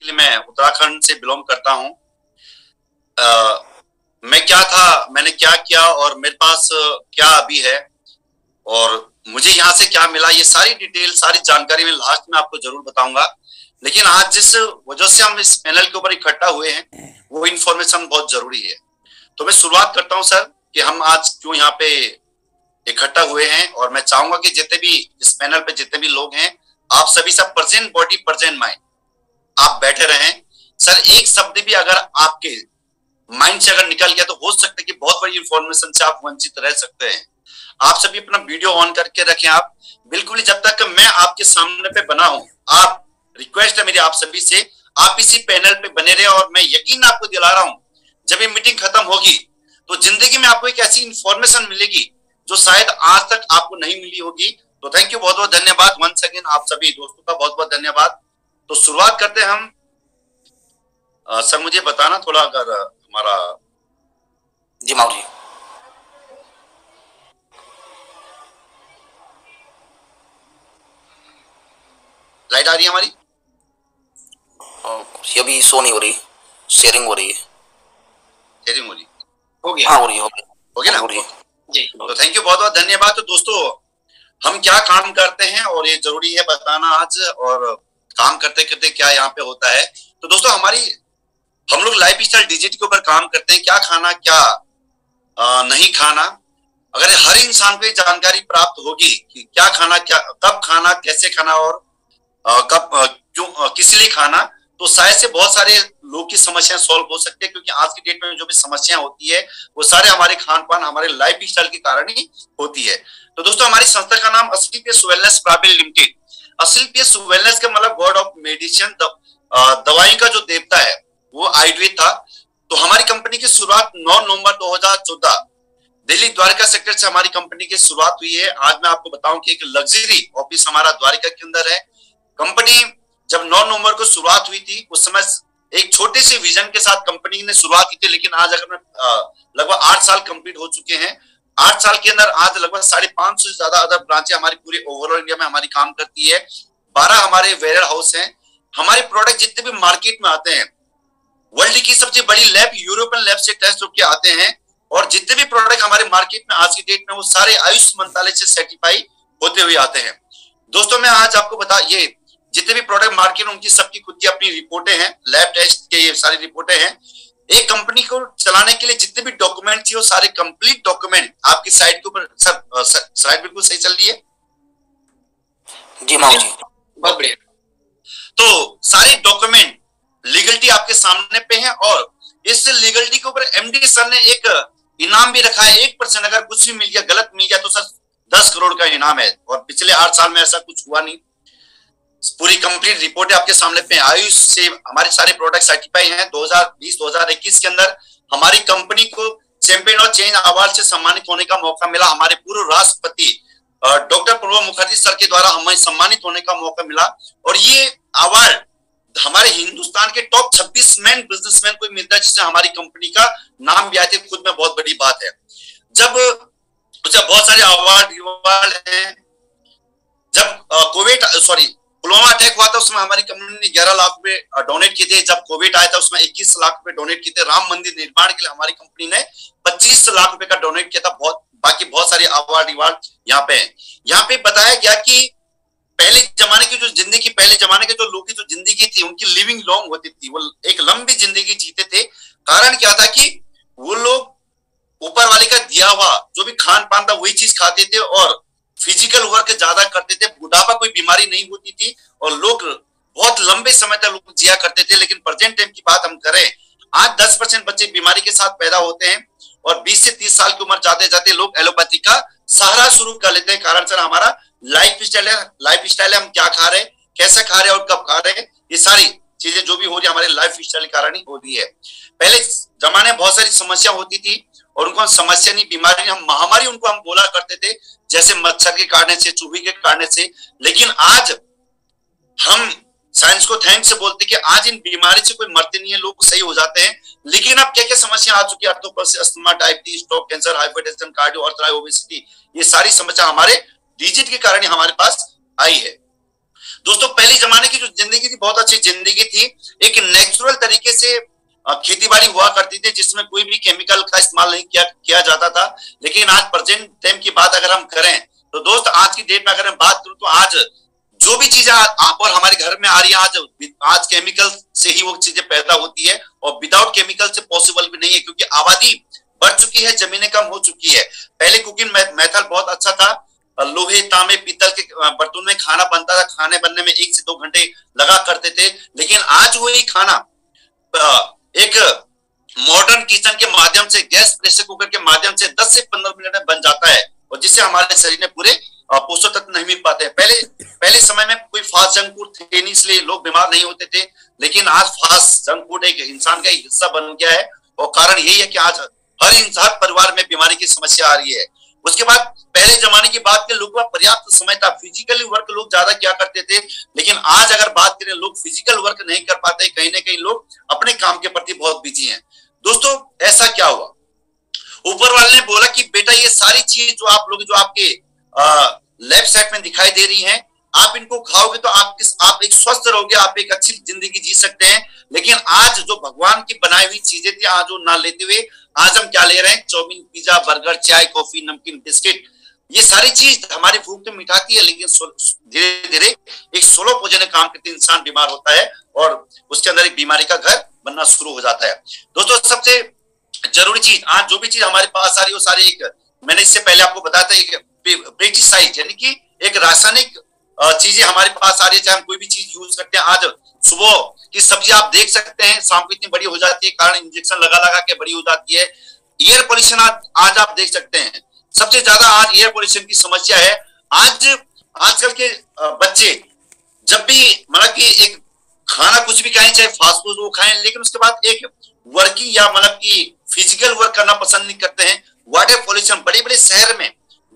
Basically मैं उत्तराखंड से belong करता हूँ। मैं क्या था, मैंने क्या किया और मेरे पास क्या अभी है और मुझे यहाँ से क्या मिला, ये सारी डिटेल, सारी जानकारी मैं लास्ट में आपको जरूर बताऊंगा। लेकिन आज जिस वजह से हम इस पैनल के ऊपर इकट्ठा हुए हैं वो इन्फॉर्मेशन बहुत जरूरी है। तो मैं शुरुआत करता हूँ सर कि हम आज क्यों यहाँ पे इकट्ठा हुए हैं, और मैं चाहूंगा कि जितने भी इस पैनल पे जितने भी लोग हैं, आप सभी सब प्रेजेंट बॉडी प्रेजेंट माइंड आप बैठे रहें। सर एक शब्द भी अगर आपके माइंड से अगर निकल गया तो हो सकता है कि बहुत बड़ी इंफॉर्मेशन से आप वंचित रह सकते हैं। आप सभी अपना वीडियो ऑन करके रखें, आप बिल्कुल ही जब तक मैं आपके सामने पे बना हूं, आप रिक्वेस्ट है मेरी आप सभी से, आप इसी पैनल पे बने रहे। और मैं यकीन आपको दिला रहा हूं जब ये मीटिंग खत्म होगी तो जिंदगी में आपको एक ऐसी इंफॉर्मेशन मिलेगी जो शायद आज तक आपको नहीं मिली होगी। तो थैंक यू, बहुत बहुत धन्यवाद वंस अगेन, आप सभी दोस्तों का बहुत बहुत धन्यवाद। तो शुरुआत करते हैं हम। सर मुझे बताना थोड़ा अगर हमारा जी माऊ जी, लाइट आ रही है हमारी? अभी शो नहीं हो रही, शेयरिंग हो रही है। शेयरिंग हो रही हो गया? हाँ हो रही है, हो गया ना? हो रही है जी। तो थैंक यू, बहुत बहुत धन्यवाद। तो दोस्तों हम क्या काम करते हैं और ये जरूरी है बताना आज, और काम करते करते क्या यहाँ पे होता है। तो दोस्तों हम लोग लाइफ स्टाइल डिजिट के ऊपर काम करते हैं, क्या खाना क्या नहीं खाना। अगर हर इंसान को ये जानकारी प्राप्त होगी कि क्या खाना, क्या कब खाना, कैसे खाना और कब क्यों किस लिए खाना, तो शायद से बहुत सारे लोग की समस्याएं सॉल्व हो सकती है। क्योंकि आज की डेट में जो भी समस्याएं होती है वो सारे हमारे खान पान, हमारे लाइफ स्टाइल के कारण ही होती है। तो दोस्तों हमारी संस्था का नाम असलीपियस वेलनेस प्राइवेट लिमिटेड। असलीपियस वेलनेस का मतलब गॉड ऑफ मेडिसिन, दवाई का जो देवता है वो आयुर्वेद था। तो हमारी कंपनी की शुरुआत 9 नवंबर 2014 दिल्ली द्वारका सेक्टर से हमारी कंपनी की शुरुआत हुई है। आज मैं आपको बताऊं कि एक लग्जरी ऑफिस हमारा द्वारका के अंदर है। कंपनी जब 9 नवंबर को शुरुआत हुई थी उस समय एक छोटे से विजन के साथ कंपनी ने शुरुआत की थी। लेकिन आज अगर लगभग 8 साल कंप्लीट हो चुके हैं। 8 साल के अंदर आज लगभग 550 से ज्यादा अदर ब्रांचें हमारी पूरे ओवरऑल इंडिया में हमारी काम करती है। 12 हमारे वेयर हाउस हैं। हमारे प्रोडक्ट जितने भी मार्केट में आते हैं, वर्ल्ड की सबसे बड़ी लैब यूरोपियन लैब से टेस्ट होकर आते हैं, और जितने भी प्रोडक्ट हमारे मार्केट में आज की डेट में वो सारे आयुष मंत्रालय से सर्टिफाई होते हुए आते हैं। दोस्तों मैं आज आपको बता, ये जितने भी प्रोडक्ट मार्केट में उनकी सबकी खुद की अपनी रिपोर्टें हैं, लैब टेस्ट के ये सारी रिपोर्टें हैं। एक कंपनी को चलाने के लिए जितने भी डॉक्यूमेंट चाहिए वो सारे कंप्लीट डॉक्यूमेंट आपकी साइट के ऊपर। सर स्लाइड बिल्कुल सही चल रही है? जी माऊ जी, बहुत बढ़िया। तो सारे डॉक्यूमेंट लीगलिटी आपके सामने पे है, और इस लीगलिटी के ऊपर एमडी सर ने एक इनाम भी रखा है। 1% अगर कुछ भी मिल गया, गलत मिल गया तो सर 10 करोड़ का इनाम है। और पिछले 8 साल में ऐसा कुछ हुआ नहीं। पूरी कंप्लीट रिपोर्ट आपके सामने पे। आयुष से हमारे सारे प्रोडक्ट सर्टिफाई हैं। 2020-2021 के अंदर हमारी कंपनी को चैंपियन और चेंज अवार्ड से सम्मानित होने का मौका मिला। हमारे पूर्व राष्ट्रपति डॉक्टर प्रणब मुखर्जी सर के द्वारा हमें सम्मानित होने का मौका मिला। और ये अवार्ड हमारे हिंदुस्तान के टॉप 26 मैन बिजनेसमैन को मिलता है, जिससे हमारी कंपनी का नाम भी आया थे। खुद में बहुत बड़ी बात है। जब बहुत सारे अवार्ड हैं। जब पुलवामा अटैक हुआ था उसमें हमारी कंपनी ने 11 लाख रुपए डोनेट किए थे। जब कोविड आया था उसमें 21 लाख रुपए डोनेट किए थे। राम मंदिर निर्माण के लिए हमारी कंपनी ने 25 लाख रुपए का डोनेट किया था। बाकी बहुत सारे अवार्ड यहाँ पे हैं। यहाँ पे बताया गया कि पहले जमाने की जो जिंदगी, पहले जमाने के जो लोग की जो जिंदगी थी उनकी लिविंग लॉन्ग होती थी, वो एक लंबी जिंदगी जीते थे। कारण क्या था कि वो लोग ऊपर वाले का दिया हुआ जो भी खान पान था वही चीज खाते थे, और फिजिकल वर्क ज्यादा करते थे। बुढ़ापा कोई बीमारी नहीं होती थी, और लोग बहुत लंबे समय तक लोग जिया करते थे। लेकिन प्रेजेंट टाइम की बात हम करें, आज 10% बच्चे बीमारी के साथ पैदा होते हैं, और 20 से 30 साल की उम्र जाते जाते लोग एलोपैथी का सहारा शुरू कर लेते हैं। कारण सर हमारा लाइफ स्टाइल है, हम क्या खा रहे हैं, कैसे खा रहे हैं और कब खा रहे हैं, ये सारी चीजें जो भी हो रही है हमारे लाइफ स्टाइल के कारण ही हो रही है। पहले जमाने में बहुत सारी समस्या होती थी, और उनको हम समस्या नहीं, बीमारी, हम महामारी उनको हम बोला करते थे, जैसे मच्छर के काटने से, चूहे के काटने से। लेकिन आज हम साइंस को थैंक्स से बोलते कि आज इन बीमारी से कोई मरते नहीं है, लोग सही हो जाते हैं। लेकिन अब क्या क्या समस्या आ चुकी है, orthopaedics, asthma, diabetes, stroke, cancer, hypertension, cardio, arthritis, obesity, ये सारी समस्या हमारे डिजिट के कारण ही हमारे पास आई है। दोस्तों पहले जमाने की जो जिंदगी थी बहुत अच्छी जिंदगी थी, एक नेचुरल तरीके से खेतीबाड़ी हुआ करती थी जिसमें कोई भी केमिकल का इस्तेमाल नहीं किया जाता था। लेकिन आज प्रेजेंट टाइम की बात अगर हम करें तो दोस्त आज की डेट में अगर हम बात करूं तो आज जो भी चीजें आप और हमारे घर में आ रही है आज केमिकल से ही वो चीजें पैदा होती है और विदाउट केमिकल से पॉसिबल भी नहीं है, क्योंकि आबादी बढ़ चुकी है, जमीनें कम हो चुकी है। पहले कुकिंग मेथड बहुत अच्छा था, लोहे तांबे पीतल के बर्तन में खाना बनता था, खाने बनने में 1 से 2 घंटे लगा करते थे। लेकिन आज वही खाना एक मॉडर्न किचन के माध्यम से, गैस प्रेशर कुकर के माध्यम से 10 से 15 मिनट में बन जाता है और जिससे हमारे शरीर में पूरे पोषक तत्व नहीं मिल पाते हैं। पहले समय में कोई फास्ट जंक फूड थे नहीं, इसलिए लोग बीमार नहीं होते थे। लेकिन आज फास्ट जंक फूड एक इंसान का हिस्सा बन गया है और कारण यही है कि आज हर परिवार में बीमारी की समस्या आ रही है। उसके बाद पहले जमाने की बात करें, लोगों का पर्याप्त समय था, फिजिकली वर्क लोग ज्यादा क्या करते थे। लेकिन आज अगर बात करें, लोग फिजिकल वर्क नहीं कर पाते, कहीं ना कहीं लोग अपने काम के प्रति बहुत बिजी हैं। दोस्तों ऐसा क्या हुआ, ऊपर वाले ने बोला कि बेटा ये सारी चीज जो आप लोग जो आपके लेफ्ट साइड में दिखाई दे रही हैं, आप इनको खाओगे तो आप एक स्वस्थ रहोगे, आप एक अच्छी जिंदगी जी सकते हैं। लेकिन आज जो भगवान की बनाई हुई चीजें थी आज वो ना लेते हुए आज हम क्या ले रहे हैं, चाउमीन, पिज्जा, बर्गर, चाय, कॉफी, नमकीन, बिस्किट, ये सारी चीज हमारी भूख तो मिटाती है, लेकिन धीरे धीरे एक स्लो पॉइजन का काम करते इंसान बीमार होता है और उसके अंदर एक बीमारी का घर बनना शुरू हो जाता है। दोस्तों सबसे जरूरी चीज, आज जो भी चीज हमारे पास आ रही है वो सारी एक, मैंने इससे पहले आपको बताया था, एक पेस्टिसाइड यानी कि एक रासायनिक चीजें हमारे पास आ रही है। चाहे हम कोई भी चीज यूज करते हैं, आज सुबह की सब्जी आप देख सकते हैं शाम को इतनी बड़ी हो जाती है, कारण इंजेक्शन लगा लगा के बड़ी हो जाती है। एयर पोल्यूशन आज आप देख सकते हैं, सबसे ज्यादा आज एयर पोल्यूशन की समस्या है। आजकल के बच्चे जब भी मतलब कि एक खाना कुछ भी खाएं, चाहे फास्ट फूड वो खाएं, लेकिन उसके बाद एक वर्किंग या मतलब कि फिजिकल वर्क करना पसंद नहीं करते हैं। वाटर पोल्यूशन, बड़े बड़े शहर में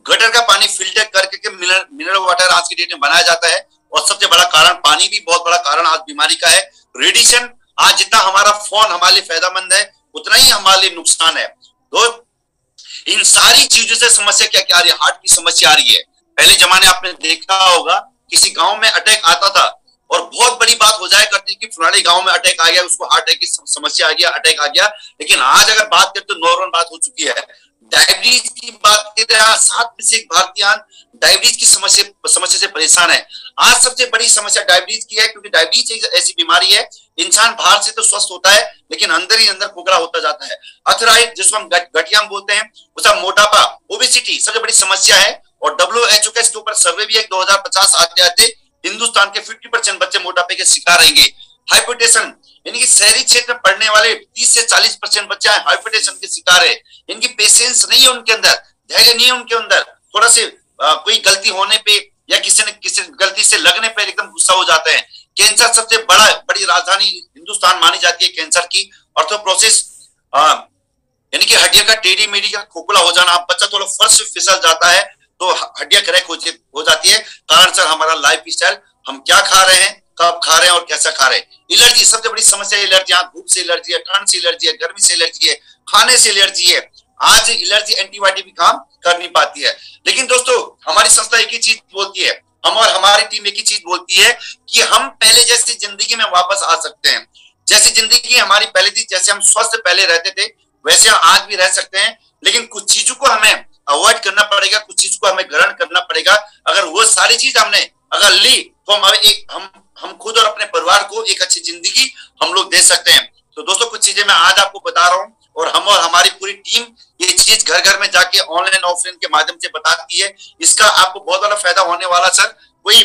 गटर का पानी फिल्टर करके मिनरल वाटर आज की डेट में बनाया जाता है और सबसे बड़ा कारण, पानी भी बहुत बड़ा कारण आज बीमारी का है। रेडिएशन, आज जितना हमारा फोन हमारे लिए फायदेमंद है उतना ही हमारे लिए नुकसान है। तो इन सारी चीजों से समस्या क्या क्या आ रही है, हार्ट की समस्या आ रही है। पहले जमाने आपने देखा होगा किसी गांव में अटैक आता था और बहुत बड़ी बात हो जाए करती कि फलाने गांव में अटैक आ गया, उसको हार्ट अटैक की समस्या आ गया, अटैक आ गया। लेकिन आज अगर बात करें तो नॉर्मल बात हो चुकी है। डायबिटीज की बात करें, 7 में से 1 भारतीय डायबिटीज की समस्या से परेशान है। आज सबसे बड़ी समस्या डायबिटीज की है, क्योंकि डायबिटीज एक ऐसी बीमारी है, इंसान बाहर से तो स्वस्थ होता है लेकिन अंदर ही अंदर खोखला होता जाता है। अर्थराइट जिसको हम गठियाम बोलते हैं, उसका मोटापा, ओबेसिटी सबसे बड़ी समस्या है। और WHO का इसके ऊपर सर्वे भी है, 2050 आते आते हिंदुस्तान के 50% बच्चे मोटापे के शिकार रहेंगे। हाइपरटेंशन, यानी कि शहरी क्षेत्र में पढ़ने वाले 30 से 40% बच्चे हाइपरटेंशन के शिकार है। इनकी पेशेंस नहीं है उनके अंदर, धैर्य नहीं है उनके अंदर, थोड़ा से कोई गलती होने पे या किसी गलती से लगने पर एकदम गुस्सा हो जाते हैं। कैंसर सबसे बड़ी राजधानी हिंदुस्तान मानी जाती है कैंसर की। ऑर्थोप्रोसिस यानी कि हड्डियां का टेढ़ी मेढ़ी का खोखला हो जाना, बच्चा थोड़ा फर्श फिसल जाता है तो हड्डियां क्रैक हो जाती है। कारण सर हमारा लाइफ स्टाइल, हम क्या खा रहे हैं, कब खा रहे हैं और कैसा खा रहे हैं। एलर्जी सबसे बड़ी समस्या है, एलर्जी, धूप से एलर्जी है, ठंड से एलर्जी है, गर्मी से एलर्जी है, खाने से एलर्जी है। आज एलर्जी एंटीबायोटिक भी काम कर नहीं पाती है। लेकिन दोस्तों हमारी संस्था एक ही चीज बोलती है, हम और हमारी टीम एक ही चीज बोलती है कि हम पहले जैसी जिंदगी में वापस आ सकते हैं। जैसी जिंदगी हमारी पहले थी, जैसे हम स्वस्थ पहले रहते थे वैसे आज भी रह सकते हैं। लेकिन कुछ चीजों को हमें अवॉइड करना पड़ेगा, कुछ चीजों को हमें ग्रहण करना पड़ेगा। अगर वो सारी चीज हमने अगर ली तो हम खुद और अपने परिवार को एक अच्छी जिंदगी हम लोग दे सकते हैं। तो दोस्तों कुछ चीजें मैं आज आपको बता रहा हूँ और हम और हमारी पूरी टीम ये चीज घर घर में जाके ऑनलाइन ऑफलाइन के माध्यम से बताती है। इसका आपको बहुत बड़ा फायदा होने वाला सर, कोई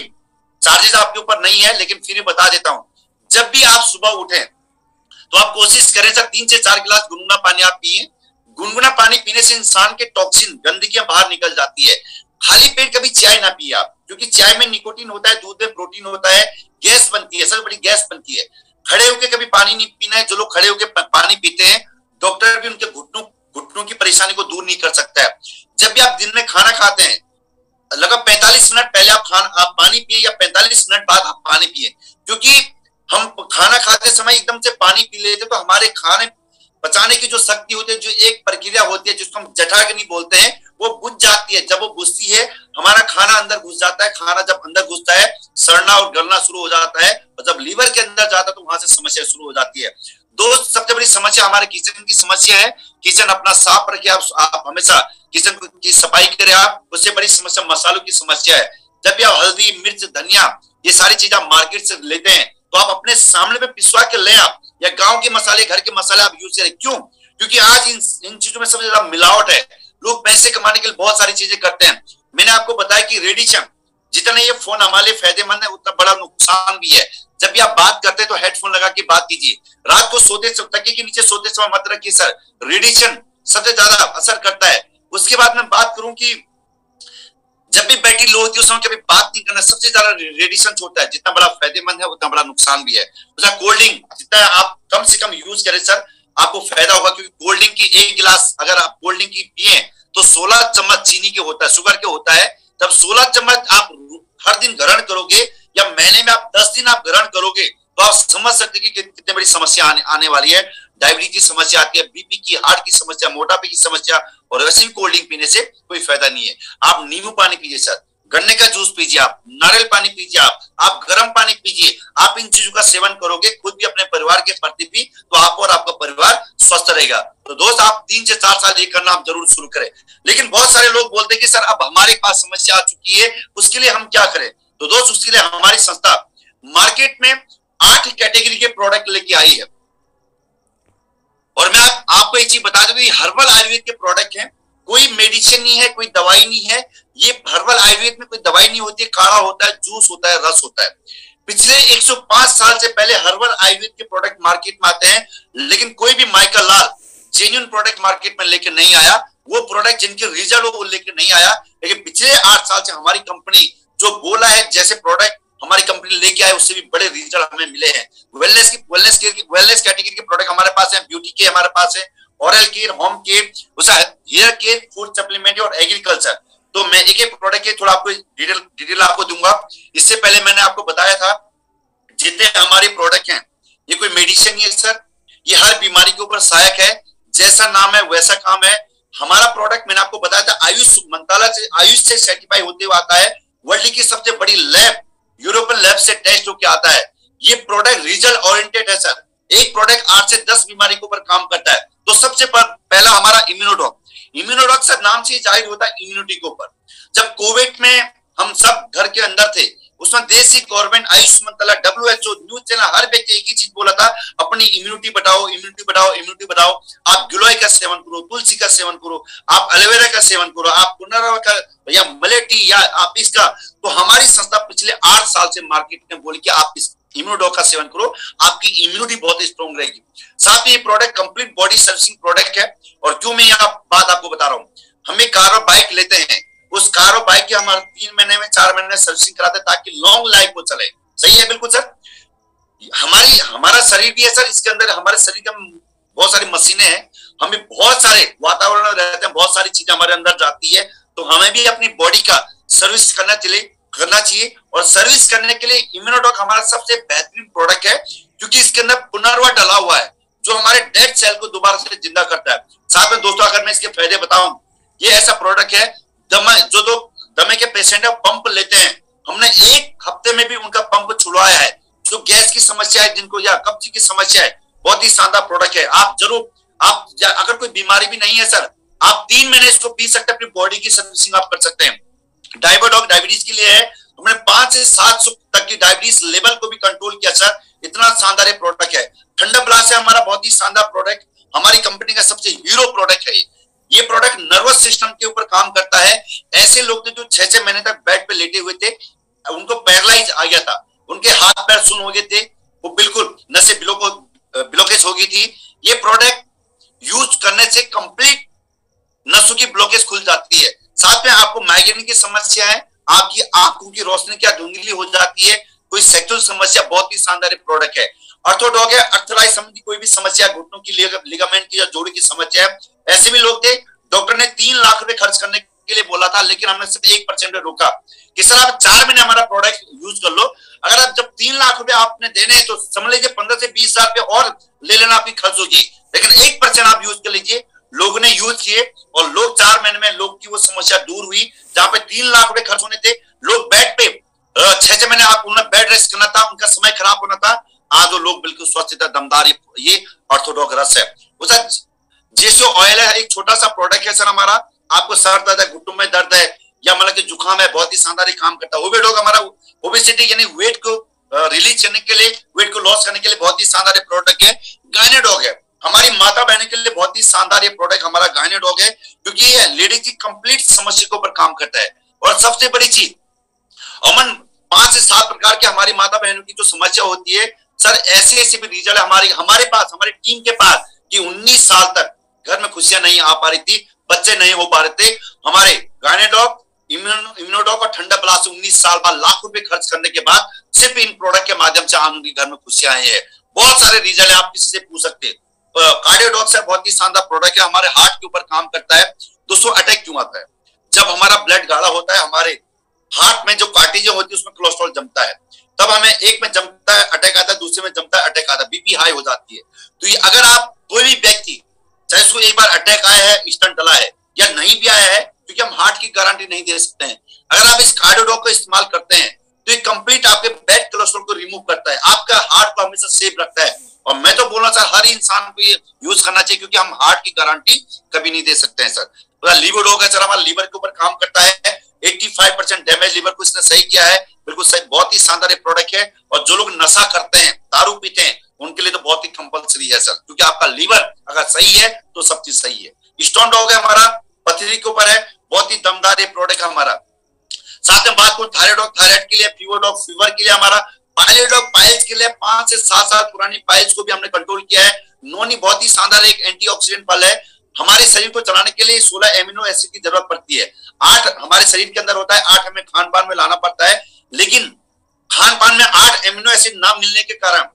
चार्जेस आपके ऊपर नहीं है, लेकिन फिर बता देता हूँ। जब भी आप सुबह उठे तो आप कोशिश करें सर 3 से 4 गिलास गुनगुना पानी आप पिए। गुनगुना पानी पीने से इंसान के टॉक्सिन, गंदगियां बाहर निकल जाती है। खाली पेट कभी चाय ना पिए आप, क्योंकि चाय में निकोटीन होता है, दूध में प्रोटीन होता है, गैस बनती है, सबसे बड़ी गैस बनती है। खड़े होकर कभी पानी नहीं पीना है। जो लोग खड़े होकर पानी पीते हैं, डॉक्टर भी उनके घुटनों की परेशानी को दूर नहीं कर सकता है। जब भी आप दिन में खाना खाते हैं, लगभग 45 मिनट पहले आप पानी पिए या 45 मिनट बाद आप पानी पिए, क्योंकि हम खाना खाते समय एकदम से पानी पी लेते तो हमारे खाने पचाने की जो शक्ति होती है, जो एक प्रक्रिया होती है जिसको हम जठराग्नि बोलते हैं, वो बुझ जाती है। जब वो बुझती है, हमारा खाना अंदर घुस जाता है। खाना जब अंदर घुसता है, सड़ना और गलना शुरू हो जाता है, और जब लीवर के अंदर जाता है तो वहां से समस्या शुरू हो जाती है। दोस्त, सबसे बड़ी समस्या हमारे किचन की समस्या है। किचन अपना साफ रखिए, आप हमेशा किचन की सफाई करें। आप, उससे बड़ी समस्या मसालों की समस्या है। जब भी आप हल्दी, मिर्च, धनिया, ये सारी चीजें आप मार्केट से लेते हैं तो आप अपने सामने पे पिसवा के लें आप, या गांव के मसाले, घर के मसाले आप यूज करें। क्यों? क्योंकि आज इन चीजों में सबसे ज्यादा मिलावट है। लोग पैसे कमाने के लिए बहुत सारी चीजें करते हैं। मैंने आपको बताया कि रेडिएशन, जितना ये फोन हमारे लिए फायदेमंद है उतना बड़ा नुकसान भी है। जब भी आप बात करते हैं तो हेडफोन लगा के बात कीजिए। रात को सोते समय, तकिए के नीचे सोते समय मत रखिए सर, रेडिएशन सबसे ज्यादा असर करता है। उसके बाद मैं बात करूं कि जब भी बैटरी लो होती है उस समय कभी बात नहीं करना। सबसे ज्यादा रेडिएशन छोड़ता है। जितना बड़ा फायदेमंद है उतना बड़ा नुकसान भी है। कोल्ड ड्रिंक जितना आप कम से कम यूज करें सर, आपको फायदा होगा। क्योंकि कोल्ड ड्रिंक की एक गिलास अगर आप कोल्ड ड्रिंक की पिए तो 16 चम्मच चीनी के होता है, शुगर के होता है। तब 16 चम्मच आप हर दिन ग्रहण करोगे, या महीने में आप 10 दिन आप ग्रहण करोगे, तो आप समझ सकते हैं कि कितनी बड़ी समस्या आने वाली है। डायबिटीज की समस्या आती है, बीपी की, हार्ट की समस्या, मोटापे की समस्या। और वैसे भी कोल्ड ड्रिंक पीने से कोई फायदा नहीं है। आप नींबू पानी पीजिए सर, गन्ने का जूस पीजिए, आप नारियल पानी पीजिए, आप गर्म पानी पीजिए। आप इन चीजों का सेवन करोगे, खुद भी अपने परिवार के प्रति भी, तो आप और आपका परिवार स्वस्थ रहेगा। तो दोस्त, आप 3 से 4 साल ये करना आप जरूर शुरू करें। लेकिन बहुत सारे लोग बोलते हैं कि सर अब हमारे पास समस्या आ चुकी है, उसके लिए हम क्या करें? तो दोस्त, उसके लिए हमारी संस्था मार्केट में 8 कैटेगरी के प्रोडक्ट लेके आई है। और मैं आपको एक चीज बता दूं कि हर्बल आयुर्वेद के प्रोडक्ट हैं। कोई मेडिसिन नहीं है, कोई दवाई नहीं है। ये हर्बल आयुर्वेद में कोई दवाई नहीं होती है, काढ़ा होता है, जूस होता है, रस होता है। पिछले 105 साल से पहले हर्बल आयुर्वेद के प्रोडक्ट मार्केट में आते हैं, लेकिन कोई भी माइकल लाल जेन्युइन प्रोडक्ट मार्केट में लेके नहीं आया। वो प्रोडक्ट जिनके रिजल्ट हो वो लेके नहीं आया। लेकिन पिछले 8 साल से हमारी कंपनी जो बोला है, जैसे प्रोडक्ट हमारी कंपनी लेके आए, उससे भी बड़े रिजल्ट हमें मिले हैं। वेलनेस कैटेगरी के प्रोडक्ट हमारे पास है, ब्यूटी के हमारे पास है, oral care, home care, hair care, food supplement और एग्रीकल्चर। तो मैं एक एक प्रोडक्ट के थोड़ा आपको डिटेल आपको दूंगा। इससे पहले मैंने आपको बताया था जितने हमारे प्रोडक्ट हैं, ये कोई मेडिसिन नहीं है सर, ये हर बीमारी के ऊपर सहायक है। जैसा नाम है वैसा काम है। हमारा प्रोडक्ट मैंने आपको बताया था आयुष मंत्रालय से, आयुष से सर्टिफाई होते हुए आता है। वर्ल्ड की सबसे बड़ी लैब, यूरोपियन लैब से टेस्ट होकर आता है। ये प्रोडक्ट रिजल्ट ओरिएंटेड है सर। एक प्रोडक्ट 8 से 10 बीमारी के ऊपर काम करता है। तो सबसे पहला हमारा इम्यूनोडॉक। इम्यूनोडॉक सर नाम से जाहिर होता है इम्यूनिटी के ऊपर। जब कोविड में हम सब घर के अंदर थे, उसमें देश की गवर्नमेंट, आयुष मंत्रालय, WHO, न्यूज चैनल, हर व्यक्ति एक ही चीज बोला था, अपनी इम्यूनिटी बढ़ाओ, इम्यूनिटी बढ़ाओ, इम्यूनिटी बढ़ाओ। आप गिलोय का सेवन करो, तुलसी का सेवन करो, आप एलोवेरा का सेवन करो, आप पुनर्वा का या मलेटी, या आप इसका। तो हमारी संस्था पिछले 8 साल से मार्केट में बोली कि आप इस इम्यूनोडॉक का सेवन करो, आपकी इम्यूनिटी बहुत स्ट्रॉन्ग रहेगी। साथ में ये product complete body servicing product है। और क्यों मैं यहाँ बात आपको बता रहा हूँ, हम एक कार और बाइक लेते हैं, उस कार और बाइक की हम 3 महीने में 4 महीने में सर्विसिंग कराते हैं ताकि लॉन्ग लाइफ को चले। सही है? बिल्कुल सर। हमारा शरीर भी है सर, इसके अंदर हमारे शरीर के बहुत सारी मशीनें हैं। हमें बहुत सारे वातावरण में रहते हैं, बहुत सारी चीजें हमारे अंदर जाती है। तो हमें भी अपनी बॉडी का सर्विस करना चाहिए। और सर्विस करने के लिए इम्यूनोडॉक हमारा सबसे बेहतरीन प्रोडक्ट है, क्योंकि इसके अंदर पुनर्वा डला हुआ है जो हमारे डेड सेल को दोबारा से जिंदा करता है। साथ में दोस्तों, अगर मैं इसके फायदे बताऊं, ये ऐसा प्रोडक्ट है, जो दमे के पेशेंट है पंप लेते हैं, हमने 1 हफ्ते में भी उनका पंप छुड़वाया है। जो गैस की समस्या है जिनको, या कब्ज की समस्या है, बहुत ही शानदार प्रोडक्ट है। आप जरूर, अगर कोई बीमारी भी नहीं है सर, आप 3 महीने इसको पी सकते हैं, अपनी बॉडी की सर्विसिंग आप कर सकते हैं। डायबिटीज के लिए है, हमने 5 से 700 तक की डायबिटीज लेवल को भी कंट्रोल किया सर। इतना शानदार ये प्रोडक्ट है। ठंडा ब्लास्ट है हमारा बहुत ही शानदार प्रोडक्ट, हमारी कंपनी का सबसे हीरो प्रोडक्ट है। ये प्रोडक्ट नर्वस सिस्टम के ऊपर काम करता है। ऐसे लोग थे जो 6-6 महीने तक बेड पे लेटे हुए थे, उनको पैरालाइज आ गया था, उनके हाथ पैर सुन्न हो गए थे, वो बिल्कुल नसें ब्लॉकेज हो गई थी। ये प्रोडक्ट यूज करने से कंप्लीट नसों की ब्लॉकेज खुल जाती है। साथ में आपको माइग्रेन की समस्या है, आपकी आंखों की रोशनी क्या धुंधली हो जाती है, कोई सेक्सुअल समस्या, बहुत ही शानदार प्रोडक्ट है। ऑर्थोडॉग है, अर्थराइटिस संबंधी कोई भी समस्या, घुटनों की, लिगामेंट की या जोड़ की समस्या है। ऐसे भी लोग थे, डॉक्टर ने 3 लाख रुपए खर्च करने के लिए बोला था, लेकिन हमने सिर्फ 1% रोका कि सर आप 4 महीने हमारा प्रोडक्ट यूज कर लो। अगर आप जब 3 लाख रुपए आपने देने हैं तो समझ लीजिए 15 से 20 हजार रुपए और ले लेना आपकी खर्च होगी, लेकिन 1% आप यूज कर लीजिए। लोगों ने यूज किए, और लोग 4 महीने में लोग की वो समस्या दूर हुई। जहां पे 3 लाख रुपए खर्च होने थे, लोग बेड पे 6 महीने आप उन्हें बेड रेस्ट करना था, उनका समय खराब होना था, आज वो लोग बिल्कुल स्वस्थ था, दमदार। ये ऑर्थोडॉक्स रस है। उसका जेसो ऑयल है, एक छोटा सा प्रोडक्ट है सर हमारा। आपको सर दर्द है, घुटनों में दर्द है, या मतलब कि जुकाम है, बहुत ही शानदार काम करता है। ओबेडॉग हमारा ओबेसिटी यानी वेट को रिलीज करने के लिए, वेट को लॉस करने के लिए बहुत ही शानदार प्रोडक्ट है। गायनेडॉग है हमारी माता बहन के लिए बहुत ही शानदार ये प्रोडक्ट हमारा गायनेडॉग है, क्योंकि ये लेडीज की कंप्लीट समस्या के ऊपर काम करता है। और सबसे बड़ी चीज, अमन 5 से 7 प्रकार के हमारी माता बहनों की जो समस्या होती है सर, ऐसे भी रिजल्ट हमारे पास, हमारी टीम के पास, कि 19 साल तक घर में खुशियां नहीं आ पा रही थी, बच्चे नहीं हो पा रहे थे। हमारे गायनेडॉग, इम्यूनोडॉग और ठंडा प्लास 19 साल बाद लाख रुपए खर्च करने के बाद सिर्फ इन प्रोडक्ट के माध्यम से हम उनके घर में खुशियां आई है। बहुत सारे रिजल्ट है, आप किसी से पूछ सकते हैं। कार्डियोडॉग से बहुत ही शानदार प्रोडक्ट है, हमारे हार्ट के ऊपर काम करता है। दोस्तों अटैक क्यों आता है? जब हमारा ब्लड गाढ़ा होता है, हमारे हार्ट में जो कार्टिलेज होती है उसमें कोलेस्ट्रॉल जमता है, तब हमें एक में जमता है अटैक आता है, दूसरे में जमता है अटैक आता है, बीपी हाई हो जाती है। तो ये अगर आप कोई भी व्यक्ति, चाहे उसको एक बार अटैक आया है, स्टंट डला है, या नहीं भी आया है, क्योंकि हम हार्ट की गारंटी नहीं दे सकते हैं, अगर आप इस कार्डियोडॉग का इस्तेमाल करते हैं तो ये कंप्लीट आपके बैड कोलेस्ट्रॉल को रिमूव करता है, आपका हार्ट को हमेशा सेफ रखता है। और मैं तो बोलना सर, हर इंसान को ये यूज करना चाहिए, क्योंकि हम हार्ट की गारंटी कभी नहीं दे सकते हैं सर। लिवरडॉग है सर, हमारा लीवर के ऊपर काम करता है। 85% डैमेज लीवर को इसने सही किया है, बिल्कुल सही, बहुत ही शानदार प्रोडक्ट है। और जो लोग नशा करते हैं, दारू पीते हैं, उनके लिए तो बहुत ही कंपलसरी है सर, क्योंकि आपका लीवर अगर सही है तो सब चीज सही है। स्टोन डॉग है हमारा, पथरी के ऊपर है, बहुत ही दमदार प्रोडक्ट है हमारा। साथ में बात करूं थायराइड, थायराइड के लिए, फीवर फीवर के लिए हमारा, पाइलेडॉग पाइल्स के लिए, 5 से 7 साल पुरानी पाइल्स को भी हमने कंट्रोल किया है। नोनी बहुत ही शानदार एक एंटीऑक्सीडेंट फल है, हमारे शरीर को चलाने के लिए 16 एमिनो एसिड की जरूरत पड़ती है। 8 हमारे शरीर के अंदर होता है, 8 हमें खान पान में लाना पड़ता है, लेकिन खान पान में 8 एमिनो एसिड ना मिलने के कारण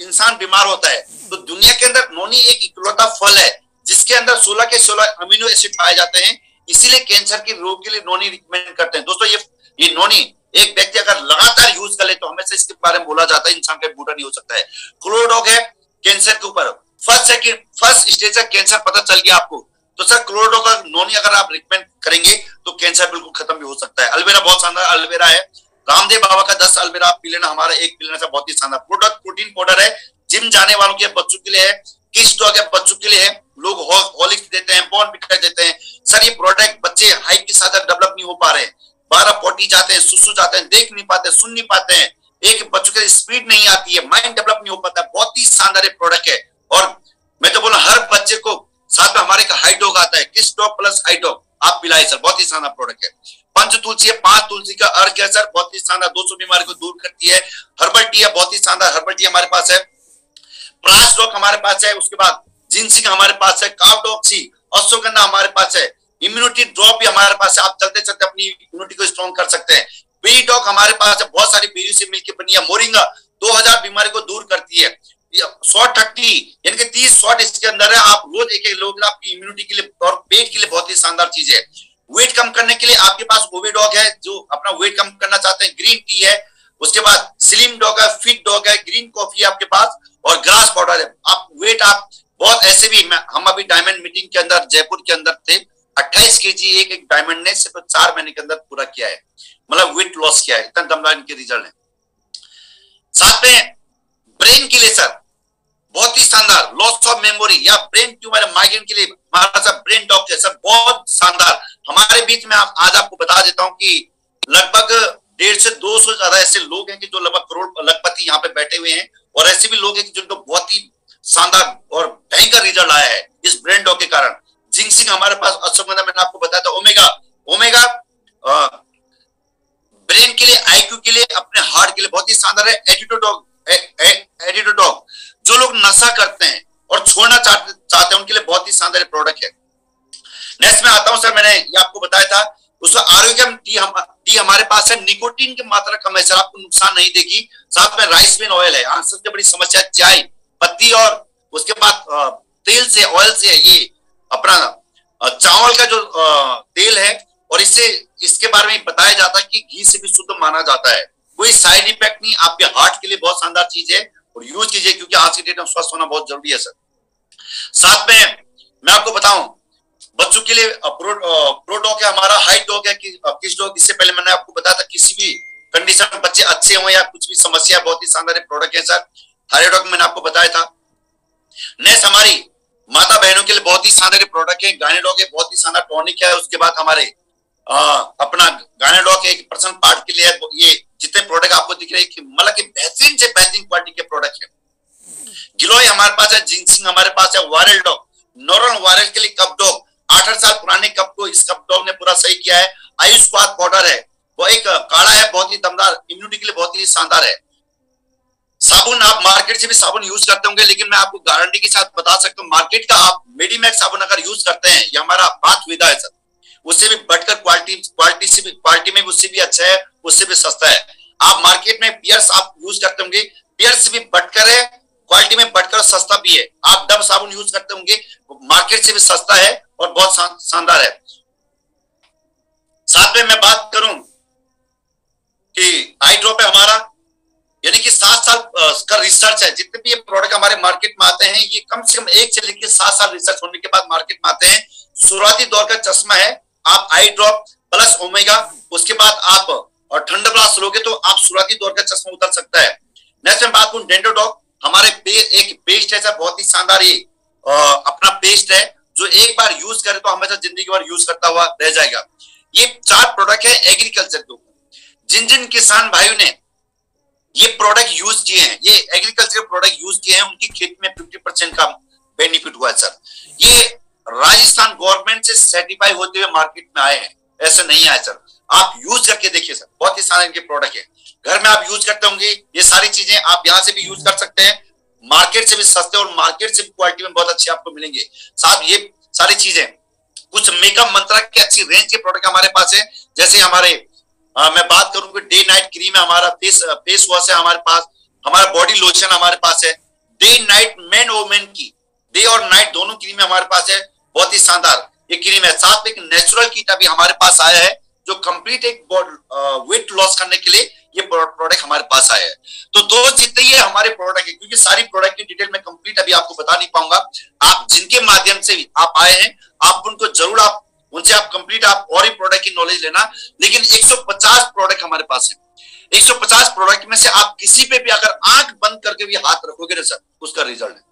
इंसान बीमार होता है। तो दुनिया के अंदर नोनी एक इकलौता फल है जिसके अंदर 16 के 16 अमीनो एसिड पाए जाते हैं, इसीलिए कैंसर के रोग के लिए नोनी रिकमेंड करते हैं। दोस्तों ये नोनी एक व्यक्ति अगर लगातार यूज कर ले तो हमेशा इसके बारे में बोला जाता है, इंसान का बूढ़ा नहीं हो सकता है। क्लोरोडॉग है कैंसर के ऊपर, फर्स्ट स्टेज का कैंसर पता चल गया आपको, तो सर क्लोरोडॉग का नोनी अगर आप रिकमेंड करेंगे तो कैंसर बिल्कुल खत्म भी हो सकता है। अल्वेरा बहुत शानदार अल्वेरा है, रामदेव बाबा का 10 अल्वेरा आप पी लेना, हमारा एक पी लेना से बहुत ही शानदार प्रोडक्ट। प्रोटीन पाउडर है, जिम जाने वालों के, बच्चों के लिए है, किस डॉग है बच्चों के लिए है, लोग हॉर्लिक्स देते हैं, बॉर्नविटा देते हैं। सर ये प्रोडक्ट बच्चे हाइट के साथ डेवलप नहीं हो पा रहे हैं, 12 पोटी जाते हैं, सुसु जाते हैं, देख नहीं पाते, सुन नहीं पाते हैं, एक बच्चों के स्पीड नहीं आती है, माइंड डेवलप नहीं हो पाता, बहुत ही शानदार प्रोडक्ट है। और मैं तो बोला हर बच्चे को साथ में हमारे का हाइट डॉग आता है, किस डॉग प्लस हाइट डॉग आप पिलाए सर, बहुत ही शानदार प्रोडक्ट है। पंच तुलसी है, 5 तुलसी का अर्घ है सर, बहुत ही शानदार, 200 बीमारी को दूर करती है। हर्बल टी है, बहुत ही शानदार हर्बल टी हमारे पास है। प्रास डॉग हमारे पास है, उसके बाद जिनसिंग हमारे पास है, कावडॉक्सी, अश्वगंधा हमारे पास है, इम्यूनिटी ड्रॉप भी हमारे पास है, आप चलते चलते अपनी इम्यूनिटी को स्ट्रॉन्ग कर सकते हैं। बेरी डॉग हमारे पास है, बहुत सारी बेरी से मिलकर बनी है। मोरिंगा 2000 बीमारी को दूर करती है। 130 यानी कि 30 शॉट इसके अंदर है, आप रोज एक लोग आपकी इम्यूनिटी के लिए और पेट के लिए बहुत ही शानदार चीज है। वेट कम करने के लिए आपके पास ओवेडॉग है, जो अपना वेट कम करना चाहते हैं, ग्रीन टी है, उसके बाद स्लिम डॉग है, फिट डॉग है, ग्रीन कॉफी है आपके पास, और ग्रास पाउडर है। आप वेट आप बहुत ऐसे भी, हम अभी डायमंड मीटिंग के अंदर जयपुर के अंदर थे, 28 केजी एक डायमंड ने सिर्फ 4 महीने के अंदर पूरा किया है, मतलब वेट लॉस किया है, इतना दमदार इनके रिजल्ट है। साथ में ब्रेन के लिए सर बहुत ही शानदार, लॉस ऑफ मेमोरी या ब्रेन ट्यूमर माइग्रेन के लिए हमारा सर ब्रेन डॉग है सर, बहुत शानदार। हमारे बीच में आज आपको बता देता हूं कि लगभग 150 से 200 ज्यादा ऐसे लोग हैं कि जो लगभग करोड़ लखपति यहाँ पे बैठे हुए हैं, और ऐसे भी लोग हैं जिनको बहुत ही शानदार और भयंकर रिजल्ट आया है इस ब्रेन डॉग के कारण। जिंक्सिंग हमारे पास, अश्वगंधा मैंने आपको बताया था, ओमेगा ब्रेन के लिए, आईक्यू के लिए, अपने हार्ट के लिए बहुत ही शानदार है। एडिटोडॉग जो लोग नशा करते हैं और छोड़ना चाहते हैं उनके लिए बहुत ही शानदार प्रोडक्ट है। नेक्स्ट में आता हूं सर, मैंने ये आपको बताया था, उसका आरोग्यम टी हमारे पास है, निकोटीन की मात्रा कम है सर, आपको नुकसान नहीं देगी। साथ में राइस ब्रेन ऑयल है, सबसे बड़ी समस्या चाय पत्ती और उसके बाद तेल से, ऑयल से है, ये अपना चावल का जो तेल है, और इसके बारे में बताया जाता है कि घी से भी शुद्ध माना जाता है, कोई साइड इफेक्ट नहीं, आपके हार्ट के लिए बहुत शानदार चीज है और यूज कीजिए, क्योंकि आज की डेट में स्वस्थ होना बहुत जरूरी है सर। साथ में मैं आपको बताऊं, बच्चों के लिए प्रो डॉग है हमारा, हाइट डॉग है किस डॉग। इससे पहले मैंने आपको बताया था किसी भी कंडीशन में बच्चे अच्छे हों या कुछ भी समस्या, बहुत ही शानदार प्रोडक्ट है सर। थायराइड डॉग मैंने आपको बताया था। नेक्स्ट हमारी माता बहनों के लिए बहुत ही शानदार प्रोडक्ट है गायने डॉग है, बहुत ही शानदार टॉनिक है। उसके बाद हमारे अपना गायने डॉग के एक पर्सनल पार्ट के लिए ये जितने प्रोडक्ट आपको दिख रहे हैं मतलब कि बेहतरीन से बेहतरीन क्वालिटी के प्रोडक्ट है। गिलोय हमारे पास है, जिंसिंग हमारे पास है, वायरल डॉग, नॉर्मल वायरल के लिए कप डॉग, 8 साल पुराने कप को इस कप डॉग ने पूरा सही किया है। आयुष स्वाद पाउडर है, वो एक काढ़ा है, बहुत ही दमदार, इम्यूनिटी के लिए बहुत ही शानदार है। साबुन आप मार्केट से भी साबुन यूज करते होंगे, लेकिन मैं आपको गारंटी के साथ बता सकता हूँ मार्केट का आप मेडीमैक्स साबुन अगर यूज करते हैं, ये हमारा बात विदा है सर, उससे भी बढ़कर क्वालिटी में उससे भी अच्छा है, उससे भी सस्ता है। आप मार्केट में पियर्स आप यूज करते होंगे, पियर्स से भी बढ़कर है, क्वालिटी में बढ़कर सस्ता भी है। आप डब साबुन यूज करते होंगे, मार्केट से भी सस्ता है और बहुत शानदार है। साथ में मैं बात करूं कि आई ड्रॉप है हमारा, यानी कि 7 साल का रिसर्च है। जितने भी ये प्रोडक्ट हमारे मार्केट में आते हैं, ये कम से कम 1 से लेकर 7 साल रिसर्च होने के बाद मार्केट में आते हैं। शुरुआती दौर का चश्मा है, आप आई ड्रॉप प्लस ओमेगा, उसके बाद आप और ठंडा ब्लास्ट लोगे तो आप शुरुआती दौर का चश्मा उतर सकता है। नेक्स्ट में बात करूं डेंडो डॉग, हमारे एक पेस्ट है सर, बहुत ही शानदार ये अपना पेस्ट है जो एक बार यूज करे तो हमेशा जिंदगी भर यूज करता हुआ रह जाएगा। ये 4 प्रोडक्ट है एग्रीकल्चर के ऊपर। जिन जिन किसान भाइयों ने ये प्रोडक्ट यूज किए हैं, ये एग्रीकल्चर प्रोडक्ट यूज किए हैं, उनकी खेती में 50% का बेनिफिट हुआ है सर। ये राजस्थान गवर्नमेंट से सर्टिफाई होते हुए मार्केट में आए हैं, ऐसे नहीं आए सर। आप यूज करके देखिए सर, बहुत ही शानदार इनके प्रोडक्ट है। घर में आप यूज करते होंगे, ये सारी चीजें आप यहाँ से भी यूज कर सकते हैं, मार्केट से भी सस्ते और मार्केट से भी क्वालिटी में बहुत अच्छे आपको मिलेंगे साहब। ये सारी चीजें कुछ मेकअप मंत्रा की अच्छी रेंज के प्रोडक्ट हमारे पास है, जैसे हमारे मैं बात करूं कि डे नाइट क्रीम है हमारा, फेस वॉश है हमारे पास, हमारा बॉडी लोशन हमारे पास है, डे नाइट मेन वोमेन की डे और नाइट दोनों क्रीम हमारे पास है, बहुत ही शानदार ये क्रीम है। साथ में एक नेचुरल किट अभी हमारे पास आया है जो कंप्लीट एक वेट लॉस करने के लिए ये प्रोडक्ट हमारे पास आया है। तो दोस्त जितने ये हमारे प्रोडक्ट है, क्योंकि सारी प्रोडक्ट की डिटेल में कंप्लीट अभी आपको बता नहीं पाऊंगा, आप जिनके माध्यम से आप आए हैं आप उनको जरूर आप उनसे आप कंप्लीट आप और ही प्रोडक्ट की नॉलेज लेना। लेकिन 150 प्रोडक्ट हमारे पास है, 150 प्रोडक्ट में से आप किसी पे भी अगर आंख बंद करके भी हाथ रखोगे ना सर, उसका रिजल्ट है।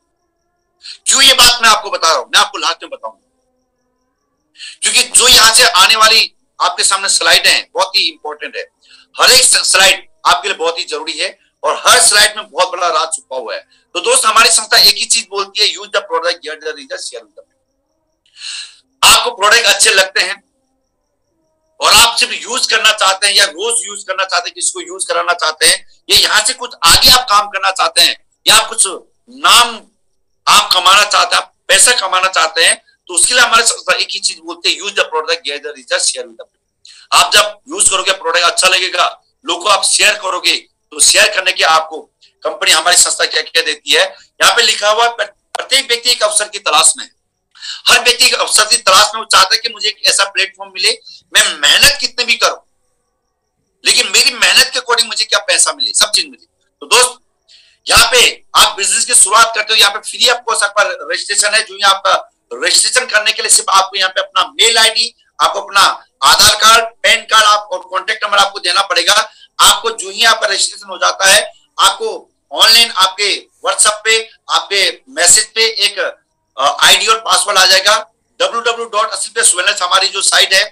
क्यों ये बात मैं आपको बता रहा हूं, मैं आपको लास्ट में बताऊंगा, क्योंकि जो यहां से आने वाली आपके सामने स्लाइड है बहुत ही इंपॉर्टेंट है। हर एक स्लाइड आपके लिए बहुत ही जरूरी है और हर स्लाइड में बहुत बड़ा राज छुपा हुआ है। तो दोस्त हमारी संस्था एक ही चीज बोलती है, use the product get the result share with the. आपको प्रोडक्ट अच्छे लगते हैं और आप सिर्फ यूज करना चाहते हैं या रोज यूज करना चाहते हैं, किसको यूज कराना चाहते हैं, या यहाँ से कुछ आगे आप काम करना चाहते हैं या आप कुछ नाम आप कमाना चाहते हैं, आप पैसा कमाना चाहते हैं, तो उसके लिए हमारे संस्था एक ही चीज बोलते हैं, use the product get the result share with the. आप जब यूज करोगे प्रोडक्ट अच्छा लगेगा, लोगों को आप शेयर करोगे, तो शेयर करने की आपको कंपनी हमारी संस्था क्या क्या देती है, यहाँ पे लिखा हुआ प्रत्येक व्यक्ति एक अवसर की तलाश में है। हर व्यक्ति एक अवसर की तलाश में वो चाहता है कि मुझे एक ऐसा प्लेटफॉर्म मिले, मैं मेहनत कितने भी करूं लेकिन मेरी मेहनत के अकॉर्डिंग मुझे क्या पैसा मिले, सब चीज मिले। तो दोस्त यहाँ पे आप बिजनेस की शुरुआत करते हो, यहाँ पे फ्री ऑफ कॉस्ट आपका रजिस्ट्रेशन है। जो यहाँ आपका रजिस्ट्रेशन करने के लिए सिर्फ आपको यहाँ पे अपना मेल आईडी, आपको अपना आधार कार्ड, पैन कार्ड आप और कॉन्टेक्ट नंबर आपको देना पड़ेगा। आपको जो ही आपका रजिस्ट्रेशन हो जाता है, आपको ऑनलाइन आपके व्हाट्सएप पे आपके मैसेज पे एक आईडी और पासवर्ड आ जाएगा। www.asleplus हमारी जो साइट है,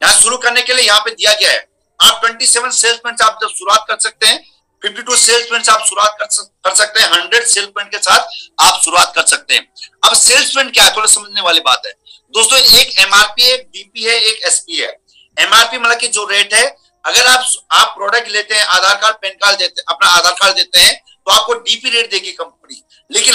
यहाँ शुरू करने के लिए यहाँ पे दिया गया है। आप 27 सेल्समैन से आप जब शुरुआत कर सकते हैं, 52 सेल्समैन से आप शुरुआत कर सकते हैं, 100 सेल्समैन के साथ आप शुरुआत कर सकते हैं। अब सेल्समैन क्या है, थोड़ा समझने वाली बात है दोस्तों। एक एमआरपी है, एक डीपी है, एक एसपी है। एमआरपी मतलब कि जो रेट है, अगर आप प्रोडक्ट लेते हैं, आधार कार्ड पैन कार्ड देते अपना आधार कार्ड देते हैं, तो आपको डीपी रेट देगी कंपनी। लेकिन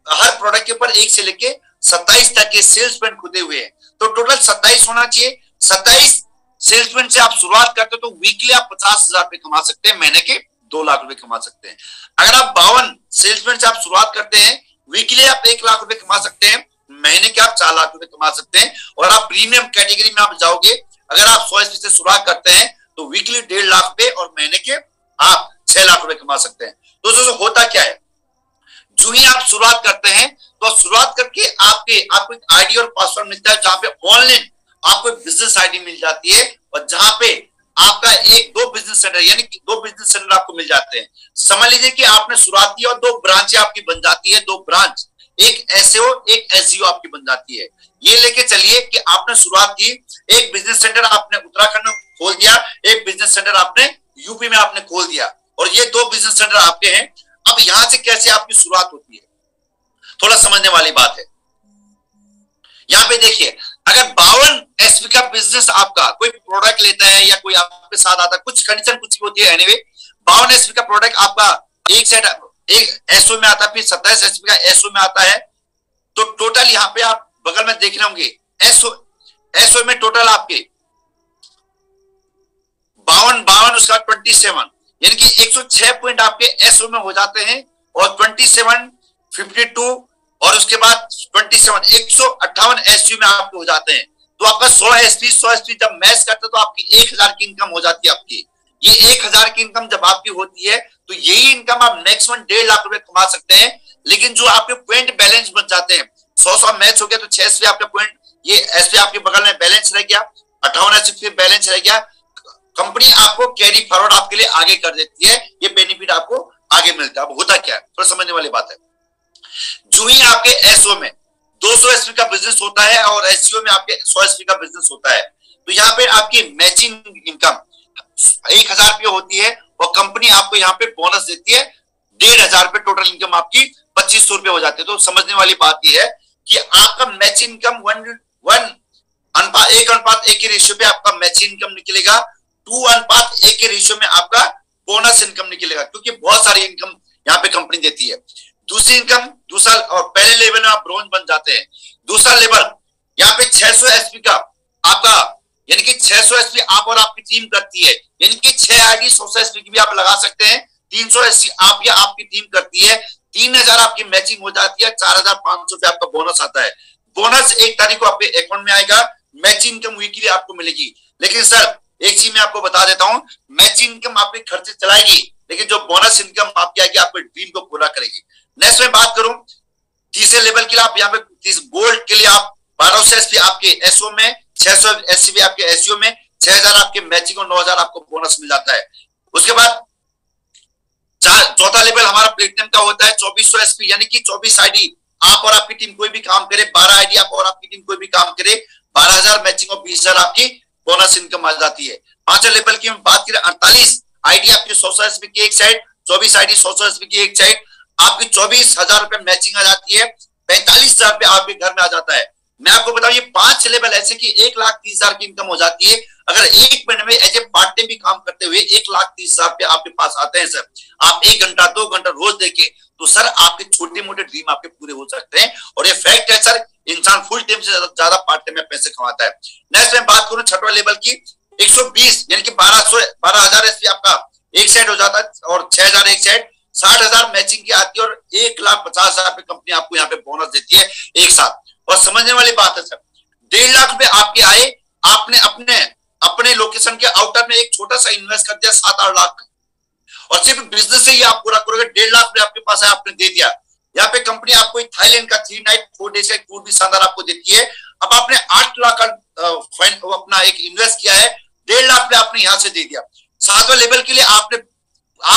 हर प्रोडक्ट के ऊपर 1 से लेके 27 तक के सेल्समैन खुदे हुए हैं, तो टोटल 27 होना चाहिए। 27 सेल्समैन से आप शुरुआत करते हो तो वीकली आप 50,000 रुपए कमा सकते हैं, महीने के 2 लाख रुपए कमा सकते हैं। अगर आप 52 सेल्समैन से आप शुरुआत करते हैं, वीकली आप 1 लाख रुपए कमा सकते हैं, महीने के आप 4 लाख रुपए कमा सकते हैं। और आप प्रीमियम कैटेगरी में आप जाओगे, अगर आप 100 से शुरुआत करते हैं तो वीकली 1.5 लाख रुपए और महीने के आप 6 लाख रुपए कमा सकते हैं। तो दोस्तों होता क्या है, जो ही आप शुरुआत करते हैं तो शुरुआत करके आपको एक आईडी और पासवर्ड मिलता है, जहां पे ऑनलाइन आपको बिजनेस आईडी मिल जाती है, और जहां पे आपका दो बिजनेस सेंटर, यानी कि दो बिजनेस सेंटर आपको मिल जाते हैं। समझ लीजिए कि आपने शुरुआत की और दो ब्रांचें आपकी बन जाती है, दो ब्रांच, एक एसएओ एक एसजीओ आपकी बन जाती है। ये लेके चलिए कि आपने शुरुआत की, एक बिजनेस सेंटर आपने उत्तराखंड में खोल दिया, एक बिजनेस सेंटर आपने यूपी में आपने खोल दिया, और ये दो बिजनेस सेंटर आपके हैं। अब यहां से कैसे आपकी शुरुआत होती है, थोड़ा समझने वाली बात है। यहां पे देखिए, अगर 52 एसपी का बिजनेस आपका कोई प्रोडक्ट लेता है या कोई आपके साथ आता है, कुछ कंडीशन कुछ भी होती है, एनीवे 52 एसपी का प्रोडक्ट आपका एक सेट एक एसओ में आता है, फिर 27 एसपी का एसओ में आता है, तो टोटल यहां पे आप बगल में देख रहे होंगे एसओ में टोटल आपके 52 उसका 27, यानी कि 106 पॉइंट आपके एसओ में हो जाते हैं, और 27 52 और उसके बाद 27 158 एसयू में आपके हो जाते हैं। तो आपका 100 एसपी जब मैच करते तो आपकी 1000 की इनकम हो जाती है आपकी। ये 1000 की इनकम जब आपकी होती है तो यही इनकम आप मैक्सिमम 1.5 लाख रुपए कमा सकते हैं। लेकिन जो आपके पॉइंट बैलेंस बन जाते हैं, 100 मैच हो गया तो 6 एसपी आपका पॉइंट, ये एसपी आपके बगल में बैलेंस रह गया, 58 एसपी बैलेंस रह गया। कंपनी आपको कैरी फॉरवर्ड आपके लिए आगे कर देती है, ये बेनिफिट आपको आगे मिलता है। अब होता क्या है, थोड़ा समझने वाली बात है। जो ही आपके एसओ में 200 एसपी का बिजनेस होता है और एससीओ में आपके 100 एसपी का बिजनेस होता है, तो यहाँ पे आपकी मैचिंग इनकम 1000 रुपये होती है, और कंपनी आपको यहाँ पे बोनस देती है 1500 रुपये। टोटल इनकम आपकी 2500 रुपये हो जाती है। तो समझने वाली बात यह है कि आपका मैचिंग इनकम 1:1 के रेशियो पे आपका मैचिंग इनकम निकलेगा, 2:1 के रेशियो में आपका बोनस इनकम निकलेगा, क्योंकि बहुत सारी इनकम यहाँ पे कंपनी देती है। दूसरी इनकम, दूसरा और पहले लेवल में आप ब्रोंज बन जाते हैं। दूसरा लेवल यहाँ पे 600 एसपी का आपका, यानी कि 600 एसपी आप और आपकी टीम करती है, यानी कि 6 आईडी 100 एसपी की भी आप लगा सकते हैं। 300 एसपी आप या आपकी टीम करती है, 3000 आपकी मैचिंग हो जाती है, 4500 रुपये आपका बोनस आता है। बोनस 1 तारीख को आपके अकाउंट में आएगा, मैचिंग इनकम वीकली आपको मिलेगी। लेकिन सर एक चीज मैं आपको बता देता हूं, मैचिंग इनकम आपके खर्चे चलाएगी, लेकिन जो बोनस इनकम आपकी आएगी आपके ड्रीम को पूरा करेगी। नेक्स्ट में बात करूं, तीसरे लेवल के लिए आप यहाँ पे गोल्ड के लिए आप 1200 एसपी आपके एसओ में, 600 एससीबी आपके एससीओ में, 6000 आपके मैचिंग और 9000 आपको बोनस मिल जाता है। उसके बाद चौथा लेवल हमारा प्लेटिनम का होता है 2400 एसपी, यानी कि 24 आईडी आप और आपकी टीम कोई भी काम करे, 12 आईडी आप और आपकी टीम कोई भी काम करे, 12000 मैचिंग और 20000 आपकी बोनस इनकम आ जाती है। पांचवें लेवल की हम बात करें, 48 आईडी आपकी 100 एसपी की एक साइड, 24 आईडी 100 एसपी की एक साइड, आपकी 24,000 रुपए मैचिंग आ जाती है, 45,000 रुपए आपके घर में आ जाता है। मैं आपको बताऊं ये 5 लेवल ऐसे कि 1,30,000 की इनकम हो जाती है। अगर 1 महीने में एज ए पार्ट टाइम भी काम करते हुए 1,30,000 रुपए आपके पास आते हैं सर, आप 1 घंटा 2 घंटा रोज देके, तो सर आपके छोटे मोटे ड्रीम आपके पूरे हो सकते हैं। और ये फैक्ट है सर, इंसान फुल टाइम से ज्यादा पार्ट टाइम में पैसे कमाता है। नेक्स्ट में बात करूं छठवां लेवल की, 120 यानी कि 12,000 एसपी आपका एक साइड हो जाता है और 6,000 एक साइड, 60,000 मैचिंग की आती है और 1,50,000 रुपए कंपनी आपको यहाँ पे बोनस देती है एक साथ। और समझने वाली बात है सर, 1.5 लाख रुपए आपके आए, आपने अपने लोकेशन के आउटर में एक छोटा सा इन्वेस्ट कर दिया 7-8 लाख, और सिर्फ बिजनेस से ही आप पूरा करोगे, 1.5 लाख रुपए आपके पास है, आपने दे दिया। यहाँ पे कंपनी आपको थाईलैंड का 3 नाइट 4 डेज का टूर भी शानदार आपको देती है। अब आपने 8 लाख का अपना एक इन्वेस्ट किया है, 1.5 लाख रुपए आपने यहाँ से दे दिया। 7वें लेवल के लिए आप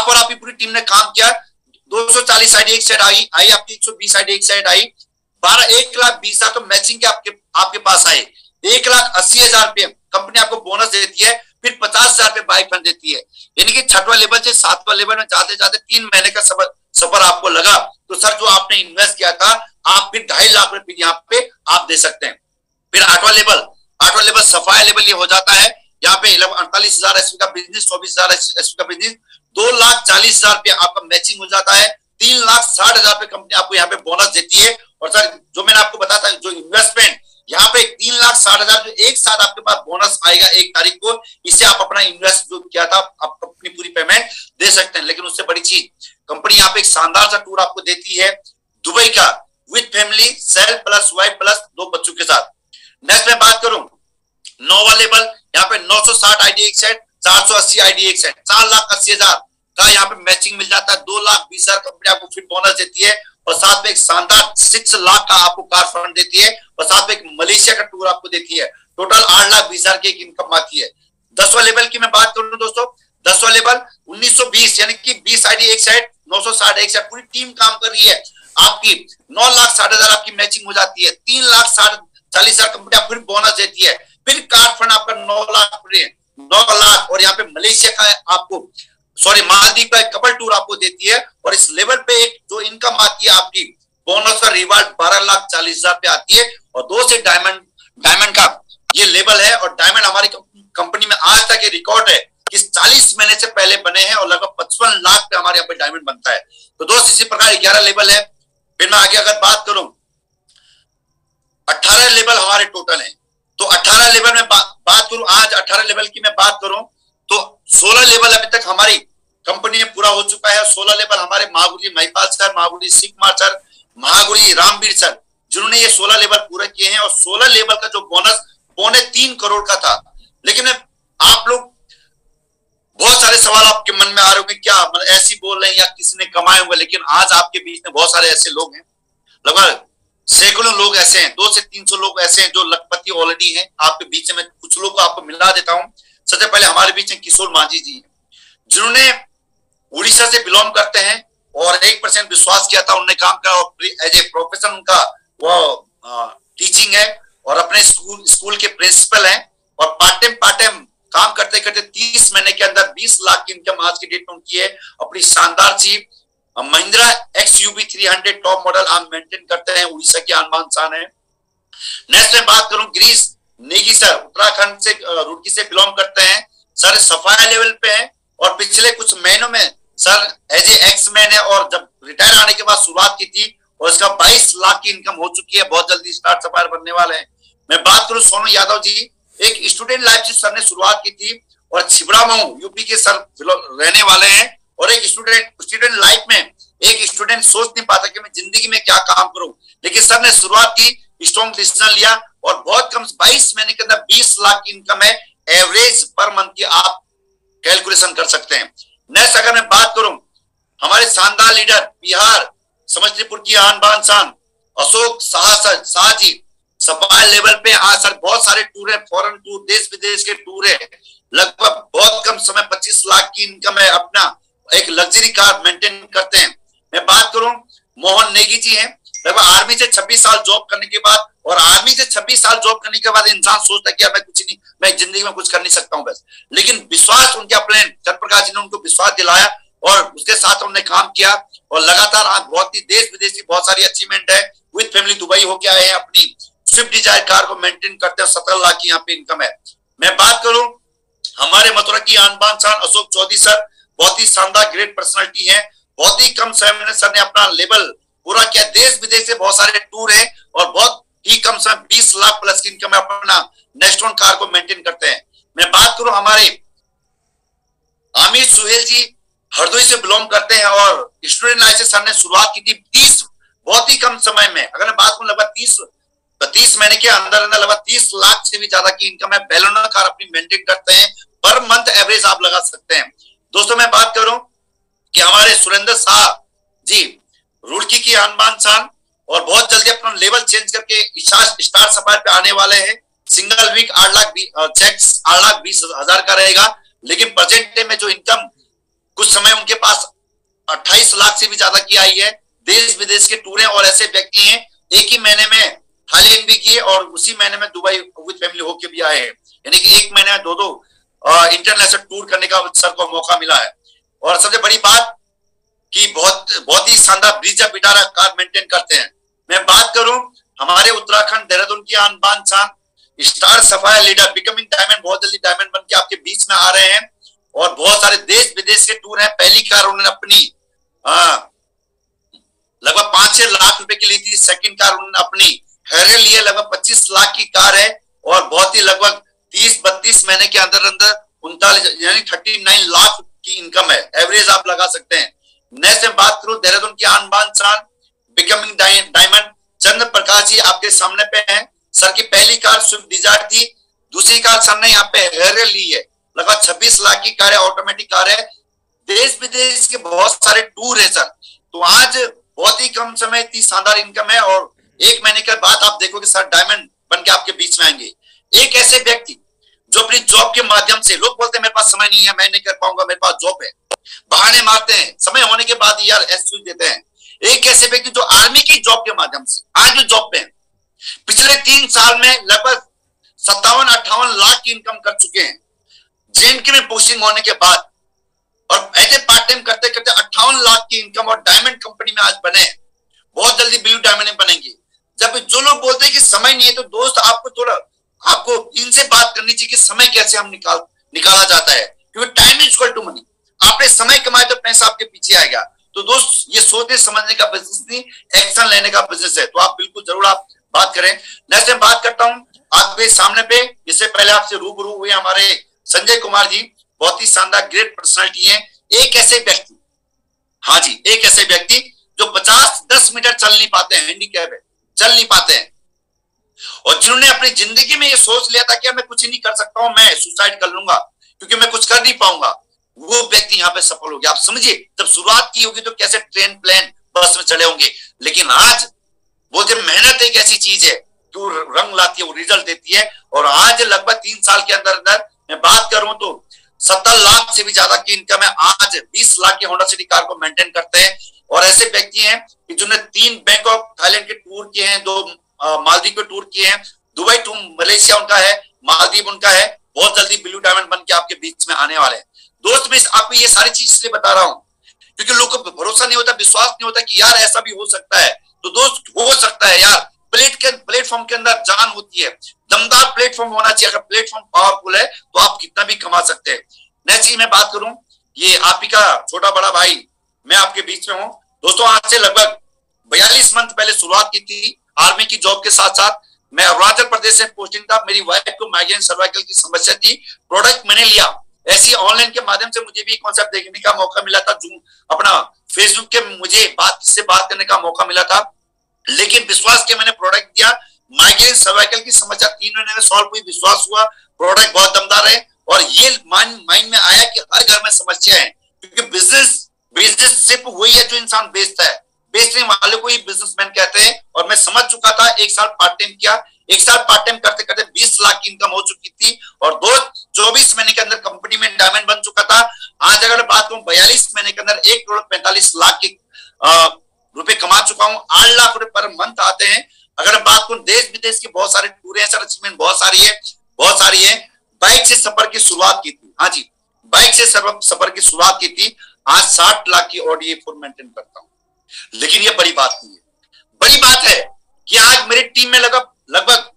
और आपकी पूरी टीम ने काम किया, 240 आईडी एक साइड आई आपकी, 120 आईडी एक साइड आई, 1,20,000 तो मैचिंग के आपके पास आए, 1,80,000 रुपए कंपनी आपको बोनस देती है, फिर 50,000 रुपए बाइक फंड देती है। यानी कि 6वां लेवल से 7वां लेवल में जाते जाते 3 महीने का सफर आपको लगा, तो सर जो आपने इन्वेस्ट किया था आप फिर 2.5 लाख रुपए यहाँ पे आप दे सकते हैं। फिर 8वां लेवल सफाया लेवल ये हो जाता है, यहाँ पे 48,000 एसपी का बिजनेस, 24,000 एसपी का बिजनेस, 2,40,000 रुपए आपका मैचिंग हो जाता है, 3,60,000 रुपए कंपनी आपको यहाँ पे बोनस देती है। और सर जो मैंने आपको बताया था, जो इन्वेस्टमेंट यहाँ पे 3,60,000 जो एक साथ आपके पास बोनस आएगा 1 तारीख को, इससे आप अपना इन्वेस्ट जो किया था आप अपनी पूरी पेमेंट दे सकते हैं। लेकिन उससे बड़ी चीज, कंपनी यहाँ पे एक शानदार सा टूर आपको देती है दुबई का, with family, self plus wife plus 2 बच्चों के साथ। नेक्स्ट में बात करूं 9वां लेवल, यहाँ पे 960 आईडी एक साइड, 480 आईडी एक साइड, 4,80,000 का यहाँ पे मैचिंग मिल जाता है, 2,20,000 कंपनी आपको फिर बोनस देती है, और साथ में एक शानदार 6 लाख का आपको कार फंड देती है और साथ में एक मलेशिया का टूर आपको देती है। टोटल 8,20,000 की एक इनकम आती है। 10वां लेवल की मैं बात करूं दोस्तों, 10वां लेवल 1920 यानी कि 20 आईडी एक साइड, 960 एक साइड, पूरी टीम काम कर रही है। आपकी 9,60,000 आपकी मैचिंग हो जाती है, 3,40,000 कंपनी फिर बोनस देती है, फिर कार फंड आपका 9 लाख और यहाँ पे मलेशिया का आपको मालदीव का कपल टूर आपको देती है। और इस लेवल पे एक जो इनकम आती है आपकी बोनस का रिवार्ड 12,40,000 पे आती है। और 2 से डायमंड का ये लेवल है और डायमंड हमारी कंपनी में आज तक ये रिकॉर्ड है कि 40 महीने से पहले बने हैं और लगभग 55 लाख पे हमारे यहाँ पे डायमंड बनता है। तो दोस्त इसी प्रकार 11 लेवल है। फिर मैं आगे अगर बात करूं 18 लेवल हमारे टोटल है। तो 18 लेवल में बात करूं, आज 18 लेवल की मैं बात करूं तो 16 लेवल अभी तक हमारी कंपनी में पूरा हो चुका है। 16 लेवल हमारे महागुरी महिपाल सर, महागुरी शिव कुमार सर, महागुरी रामवीर सर, जिन्होंने ये 16 लेवल पूरे किए हैं। और 16 लेवल का जो बोनस 3.25 करोड़ का था। लेकिन आप लोग बहुत सारे सवाल आपके मन में आ रहे होंगे, क्या मतलब ऐसी बोल रहे हैं या किसी ने कमाए होंगे। लेकिन आज आपके बीच में बहुत सारे ऐसे लोग हैं, लगभग सैकड़ों लोग ऐसे हैं, 200 से 300 लोग ऐसे हैं जो लखपति ऑलरेडी हैं। आपके बीच में कुछ लोग को आपको मिला देता हूं। सबसे पहले हमारे बीच में किशोर मांझी जी हैं, जिन्होंने उड़ीसा से बिलोंग करते हैं और 1% विश्वास किया था, उन्होंने काम करा और एज ए प्रोफेशन उनका वो टीचिंग है और अपने स्कूल के प्रिंसिपल हैं। और पार्ट टाइम काम करते करते 30 महीने के अंदर 20 लाख की इनकम आज की डेट में उनकी है। अपनी शानदार सी महिंद्रा XUV 300 टॉप मॉडल आप मेंटेन करते हैं, उड़ीसा की आन बान शान है। नेक्स्ट में बात करूं गिरीश नेगी सर, उत्तराखंड से रुड़की से बिलोंग करते हैं। सर सफाया लेवल पे हैं और पिछले कुछ महीनों में सर एज ए एक्समैन है और जब रिटायर आने के बाद शुरुआत की थी और इसका 22 लाख की इनकम हो चुकी है। बहुत जल्दी स्टार्ट सफायर बनने वाले हैं। मैं बात करूं सोनू यादव जी, एक स्टूडेंट लाइफ से सर ने शुरुआत की थी और छिबड़ा मऊ यूपी के सर रहने वाले हैं। और एक स्टूडेंट लाइफ में एक स्टूडेंट सोच नहीं पाता कि मैं जिंदगी में क्या काम करूं, लेकिन सर ने शुरुआत की, स्ट्रॉन्ग डिसीजन लिया और बहुत कम 22 महीने के अंदर 20 लाख की इनकम है। एवरेज पर मंथ की आप कैलकुलेशन कर सकते हैं। नेक्स्ट अगर मैं बात करूं हमारे शानदार लीडर बिहार समस्तीपुर की आन बान शान अशोक शाह जी, सफाया लेवल पे आज सर बहुत सारे टूर है, फॉरेन टूर, देश विदेश के टूर है। लगभग बहुत कम समय 25 लाख की इनकम है। अपना एक लग्जरी कार मेंटेन करते हैं। मैं बात करूं मोहन नेगी जी हैं, लगभग आर्मी से 26 साल जॉब करने के बाद, और आर्मी से 26 साल जॉब करने के बाद इंसान सोचता है कि मैं कुछ नहीं, मैं जिंदगी में कुछ कर नहीं सकता हूं बस। लेकिन विश्वास उनके अपने जयप्रकाश जी ने उनको विश्वास दिलाया और उसके साथ उन्होंने काम किया और लगातार आज बहुत ही देश विदेश की बहुत सारी अचीवमेंट है। विद फैमिली दुबई होके आए हैं, अपनी स्विफ्ट डिजायर कार को मेंटेन करते हैं। 17 लाख की यहाँ पे इनकम है। मैं बात करूं हमारे मथुरा की आन बान शान अशोक चौधरी सर, बहुत ही शानदार ग्रेट पर्सनालिटी है। बहुत ही कम समय में सर ने अपना लेवल पूरा किया। देश विदेश से बहुत सारे टूर है और बहुत ही कम समय 20 लाख प्लस की इनकम है। अपना नेक्स्टोन कार को मेंटेन करते हैं। मैं बात करूं हमारे आमिर सुहेल जी, हरदोई से बिलोंग करते हैं और स्टूडेंट लाइफ से सर ने शुरुआत की थी 30 बहुत ही कम समय में। अगर मैं बात करूं लगभग 30 महीने के अंदर अंदर लगभग 30 लाख से भी ज्यादा की इनकम है। बेलोना कार अपनी मेंटेन करते हैं। पर मंथ एवरेज आप लगा सकते हैं। दोस्तों मैं बात करूं कि हमारे सुरेंद्र शाह जी रुड़की की आनबान शान और बहुत जल्दी अपना लेवल चेंज करके स्टार सफायर पे आने वाले हैं। सिंगल वीक 8,20,000 का रहेगा। लेकिन प्रेजेंट डे में जो इनकम कुछ समय उनके पास 28 लाख से भी ज्यादा की आई है। देश विदेश के टूर हैं और ऐसे व्यक्ति हैं एक ही महीने में थाईलैंड भी किए और उसी महीने में दुबई विद फैमिली होके भी आए हैं। यानी कि एक महीने में दो इंटरनेशनल टूर करने का सर को मौका मिला है। और सबसे बड़ी बात कि बहुत ही शानदार ब्रिजा पिटारा कार मेंटेन करते हैं। मैं बात करूं हमारे उत्तराखंड देहरादून की आन बान शान star sapphire leader becoming diamond, बहुत जल्दी डायमंड बन के आपके बीच में आ रहे हैं और बहुत सारे देश विदेश के टूर हैं। पहली कार उन्होंने अपनी लगभग 5-6 लाख रुपए की ली थी। सेकंड कार उन्होंने अपनी हैरियर लिए, लगभग 25 लाख की कार है और बहुत ही लगभग 30-32 महीने के अंदर अंदर 39 यानी 39 लाख की इनकम है। एवरेज आप लगा सकते हैं। नेक्स्ट में बात करूं देहरादून की आन बान शान बिकमिंग डायमंड चंद्र प्रकाश जी आपके सामने पे हैं। सर की पहली कार स्विफ्ट डिजायर थी। दूसरी कार सर ने यहाँ पे हैरियर ली है, लगभग 26 लाख की कार है, ऑटोमेटिक कार है। देश विदेश के बहुत सारे टूर है सर। तो आज बहुत ही कम समय इतनी शानदार इनकम है, और 1 महीने के बाद आप देखोगे सर डायमंड बन के आपके बीच में आएंगे। एक ऐसे व्यक्ति जो अपनी जॉब के माध्यम से, लोग बोलते हैं मेरे पास समय नहीं है, मैं नहीं कर पाऊंगा, मेरे पास जॉब है, बहाने मारते हैं, समय होने के बाद यार एक्सक्यूज देते हैं। एक ऐसे व्यक्ति जो आर्मी की जॉब के माध्यम से आज जो जॉब पे है, पिछले 3 साल में लगभग 57-58 लाख की इनकम कर चुके हैं जेएनके में पोस्टिंग होने के बाद, और ऐसे पार्ट टाइम करते करते 58 लाख की इनकम और डायमंड कंपनी में आज बने। बहुत जल्दी ब्लू डायमंड में बनेंगे। जब जो लोग बोलते हैं कि समय नहीं है, तो दोस्त आपको इनसे बात करनी चाहिए कि समय कैसे हम निकाला जाता है, क्योंकि time is equal to money. आपने समय कमाए तो पैसा आपके पीछे आएगा। तो दोस्त ये सोचने समझने का बिजनेस नहीं, एक्शन लेने का बिजनेस है। तो आप बिल्कुल जरूर आप बात करें। नेक्स्ट टाइम बात करता हूं आपके सामने पे, इससे पहले आपसे रूबरू हुए हमारे संजय कुमार जी, बहुत ही शानदार ग्रेट पर्सनालिटी है। एक ऐसे व्यक्ति, हाँ जी, एक ऐसे व्यक्ति जो 50-10 मीटर चल नहीं पाते हैं, हैंडीकैप है, चल नहीं पाते हैं, और जिन्होंने अपनी जिंदगी में ये सोच लिया था कि मैं कुछ नहीं कर सकता हूं, मैं सुसाइड कर लूंगा क्योंकि मैं कुछ कर नहीं पाऊंगा, वो व्यक्ति यहाँ पे सफल हो गया। आप समझिए, जब शुरुआत की होगी तो कैसे ट्रेन प्लेन बस में चले होंगे, लेकिन आज बोलते मेहनत एक ऐसी चीज है जो रंग लाती है, वो रिजल्ट देती है। और आज लगभग 3 साल के अंदर अंदर मैं बात करूं तो 70 लाख से भी ज्यादा की इनकम है। आज 20 लाख की होंडा सिटी कार को मेंटेन करते हैं। और ऐसे व्यक्ति हैं कि जिन्होंने 3 बैंकॉक थाईलैंड के टूर किए हैं, 2 मालदीव के टूर किए हैं, दुबई टू मलेशिया उनका है, मालदीव उनका है। बहुत जल्दी ब्लू डायमंड बन के आपके बीच में आने वाले हैं। दोस्त मैं आपको ये सारी चीज इसलिए बता रहा हूं क्योंकि लोगों को भरोसा नहीं होता, विश्वास नहीं होता कि यार ऐसा भी हो सकता है। तो दोस्त हो सकता है यार, प्लेटफॉर्म के अंदर जान होती है, दमदार प्लेटफॉर्म होना चाहिए। अगर प्लेटफॉर्म पावरफुल है तो आप कितना भी कमा सकते हैं। नेक्स्ट चीज मैं बात करूं, ये आप ही का छोटा बड़ा भाई मैं आपके बीच में हूं। दोस्तों आज से लगभग 42 मंथ पहले शुरुआत की थी आर्मी की जॉब के साथ साथ। मैं अरुणाचल प्रदेश से पोस्टिंग था, मेरी वाइफ को माइग्रेन सर्वाइकल की समस्या थी। प्रोडक्ट मैंने लिया, ऐसी ऑनलाइन के माध्यम से मुझे भी कॉन्सेप्ट देखने का मौका मिला था, जो अपना फेसबुक के मुझे इससे बात करने का मौका मिला था। लेकिन विश्वास के मैंने प्रोडक्ट दिया, माइग्रेन सर्वाइकल की समस्या 3 महीने में सॉल्व हुई, विश्वास हुआ, प्रोडक्ट बहुत दमदार है। और ये माइंड में आया कि हर घर में समस्या है, क्योंकि बिजनेस सिर्फ वही है जो इंसान बेचता है, बेचने वाले को ही बिजनेसमैन कहते हैं। और मैं समझ चुका था, 1 साल पार्ट टाइम किया, 1 साल पार्ट टाइम करते करते 20 लाख की इनकम हो चुकी थी, और 24 महीने के अंदर कंपनी में डायमंड बन चुका था। आज अगर बात करूं 42 महीने के अंदर 1,45,00,000 की रुपए कमा चुका हूं। 8 लाख रुपए पर मंथ आते हैं। अगर बात करूं देश विदेश की बहुत सारे टूर है सर, अचीवमेंट बहुत सारी है। बाइक से सफर की शुरुआत की थी, हाँ जी, बाइक से सफर की शुरुआत की थी। आज 60 लाख की ऑडी A4 मेंटेन करता हूं। लेकिन ये बड़ी बात नहीं है, बड़ी बात है कि आज मेरी टीम में लगभग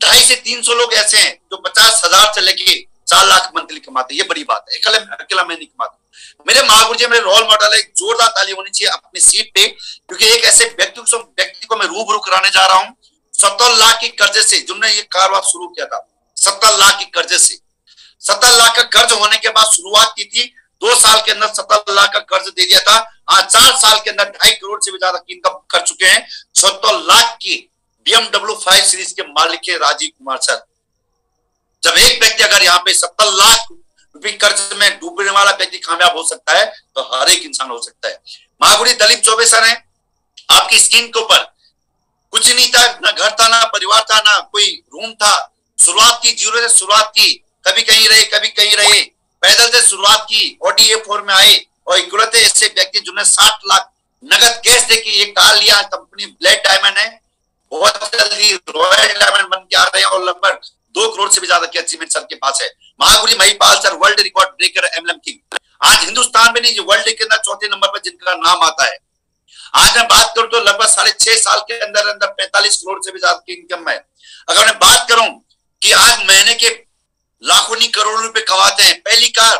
250 से 300 लोग ऐसे हैं जो 50,000 से लेके 4 लाख मंथली कमाते हैं। ये बड़ी बात है, अकेला मैं नहीं कमाता। मेरे महागुरु जी मेरे रोल मॉडल है, एक जोरदार ताली होनी चाहिए अपनी सीट पे, क्योंकि एक ऐसे व्यक्ति को मैं रूबरू कराने जा रहा हूं 70 लाख के कर्जे से, जिन्होंने ये कारोबार शुरू किया था 70 लाख के कर्जे से। 70 लाख का कर्ज होने के बाद शुरुआत की थी, 2 साल के अंदर 70 लाख का कर्ज दे दिया था। आज 4 साल के अंदर 2.5 करोड़ से भी ज्यादा की इनकम कर चुके हैं। 70 लाख की BMW 5 सीरीज के मालिक है राजीव कुमार सर। जब एक व्यक्ति अगर यहाँ पे 70 लाख रुपए कर्ज में डूबने वाला व्यक्ति कामयाब हो सकता है, तो हर एक इंसान हो सकता है। महागुरु दलीप चौबे सर हैं, आपकी स्क्रीन के ऊपर कुछ नहीं था, ना घर था, ना परिवार था, ना कोई रूम था। शुरुआत की, जीरो से शुरुआत की, कभी कहीं रहे, कभी कहीं रहे, पैदल से शुरुआत की, ऑडी A4 में आए, और इकलौते ऐसे व्यक्ति जिन्होंने 60 लाख नगद कैश देके एक कार लिया। कंपनी ब्लैक डायमंड है, बहुत जल्दी रॉयल डायमंड बन के आ रहे हैं, और लगभग 2 करोड़ से भी ज्यादा की अचीवमेंट सर के पास है। महागुरु Mahipal sir world record breaker MLM king, आज हिंदुस्तान में नहीं, वर्ल्ड के अंदर 4थे नंबर पर जिनका नाम आता है। आज मैं बात करूं तो लगभग 6.5 साल के अंदर 45 करोड़ से भी ज्यादा की इनकम है। अगर मैं बात करूं कि आज महीने के लाखों नहीं करोड़ों रुपए कमाते हैं। पहली कार,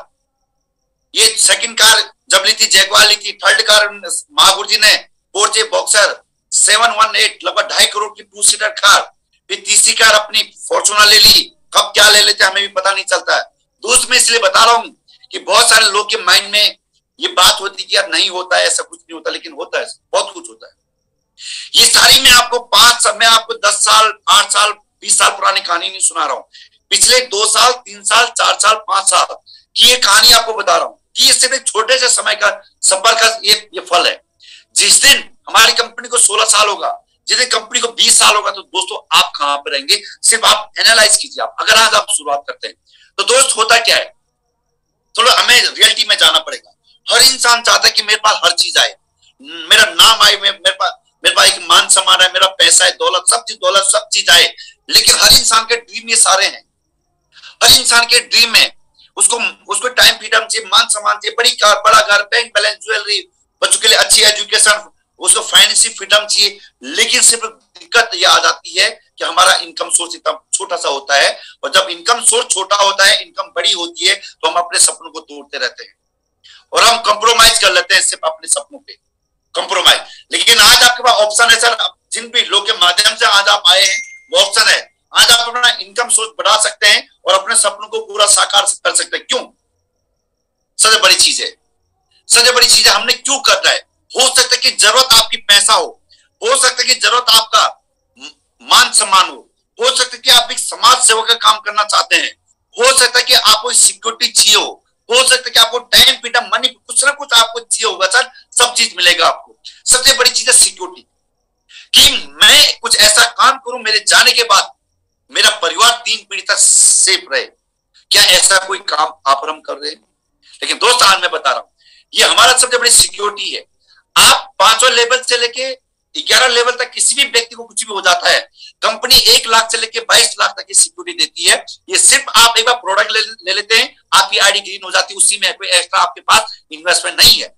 ये सेकंड कार जब ली थी जैगवार ली थी, थर्ड कार महागुरु जी ने पोर्चे बॉक्सर 718 लगभग 2.5 करोड़ की 2 सीटर कार, फिर तीसरी कार अपनी फॉर्चूनर ले ली। कब क्या ले लेते हमें भी पता नहीं चलता है। दोस्त मैं इसलिए बता रहा हूं कि बहुत सारे लोग के माइंड में ये बात होती कि यार नहीं होता है, ऐसा कुछ नहीं होता, लेकिन होता है, बहुत कुछ होता है। ये सारी मैं आपको 10 साल 8 साल 20 साल पुरानी कहानी नहीं सुना रहा हूं, पिछले 2 साल 3 साल 4 साल 5 साल की ये कहानी आपको बता रहा हूं कि ये सिर्फ एक छोटे से समय का सफर का ये फल है। जिस दिन हमारी कंपनी को 16 साल होगा, जिस दिन कंपनी को 20 साल होगा, तो दोस्तों आप कहां पर रहेंगे? सिर्फ आप एनालाइज कीजिए। आप अगर आज आप शुरुआत करते हैं तो दोस्त होता क्या है, थोड़ा हमें रियलिटी में जाना पड़ेगा। हर इंसान चाहता है कि मेरे पास हर चीज आए, मेरा नाम आए, मेरे पास एक मान सम्मान है, मेरा पैसा है, दौलत सब चीज आए। लेकिन हर इंसान के ड्रीम ये सारे हैं। हर इंसान के ड्रीम में उसको टाइम फ्रीडम चाहिए, मान सम्मान चाहिए, बड़ी कार, बड़ा घर, बैंक बैलेंस, ज्वेलरी, बच्चों के लिए अच्छी एजुकेशन, उसको फाइनेंशियल फ्रीडम चाहिए। लेकिन सिर्फ दिक्कत ये आ जाती है कि हमारा इनकम सोर्स इतना छोटा सा होता है, और जब इनकम सोर्स छोटा होता है, इनकम बड़ी होती है, तो हम अपने सपनों को तोड़ते रहते हैं और हम कंप्रोमाइज कर लेते हैं सिर्फ अपने सपनों पे, कंप्रोमाइज। लेकिन आज आपके पास ऑप्शन है सर, जिन भी लोग के माध्यम से आज आप आए हैं, वो ऑप्शन है। आज आप अपना इनकम सोर्स बढ़ा सकते हैं और अपने सपनों को पूरा साकार कर सकते हैं। क्यों? सबसे बड़ी चीज है, सबसे बड़ी चीज है हमने क्यों कर रहा है। हो सकता है कि जरूरत आपकी पैसा हो सकता है कि जरूरत आपका मान सम्मान हो सकता है कि आप एक समाज सेवा का काम करना चाहते हैं, हो सकता है कि आपको सिक्योरिटी चाहिए हो सकता है कि आपको टाइम फ्रीडम, मनी, कुछ ना कुछ आपको चाहिए होगा सर, सब चीज मिलेगा आपको। सबसे बड़ी चीज है सिक्योरिटी, कि मैं कुछ ऐसा काम करूं मेरे जाने के बाद मेरा परिवार 3 पीढ़ी तक सेफ रहे। क्या ऐसा कोई काम आप और हम कर रहे हैं? लेकिन दोस्त आज मैं बता रहा हूं, ये हमारा सबसे बड़ी सिक्योरिटी है। आप 5वां लेवल से लेके 11 लेवल तक किसी भी व्यक्ति को कुछ भी हो जाता है, कंपनी 1 लाख से लेके 22 लाख तक की सिक्योरिटी देती है। ये सिर्फ आप एक बार प्रोडक्ट ले लेते हैं, आपकी आईडी ग्रीन हो जाती है, उसी में कोई एक्स्ट्रा आपके पास इन्वेस्टमेंट नहीं है।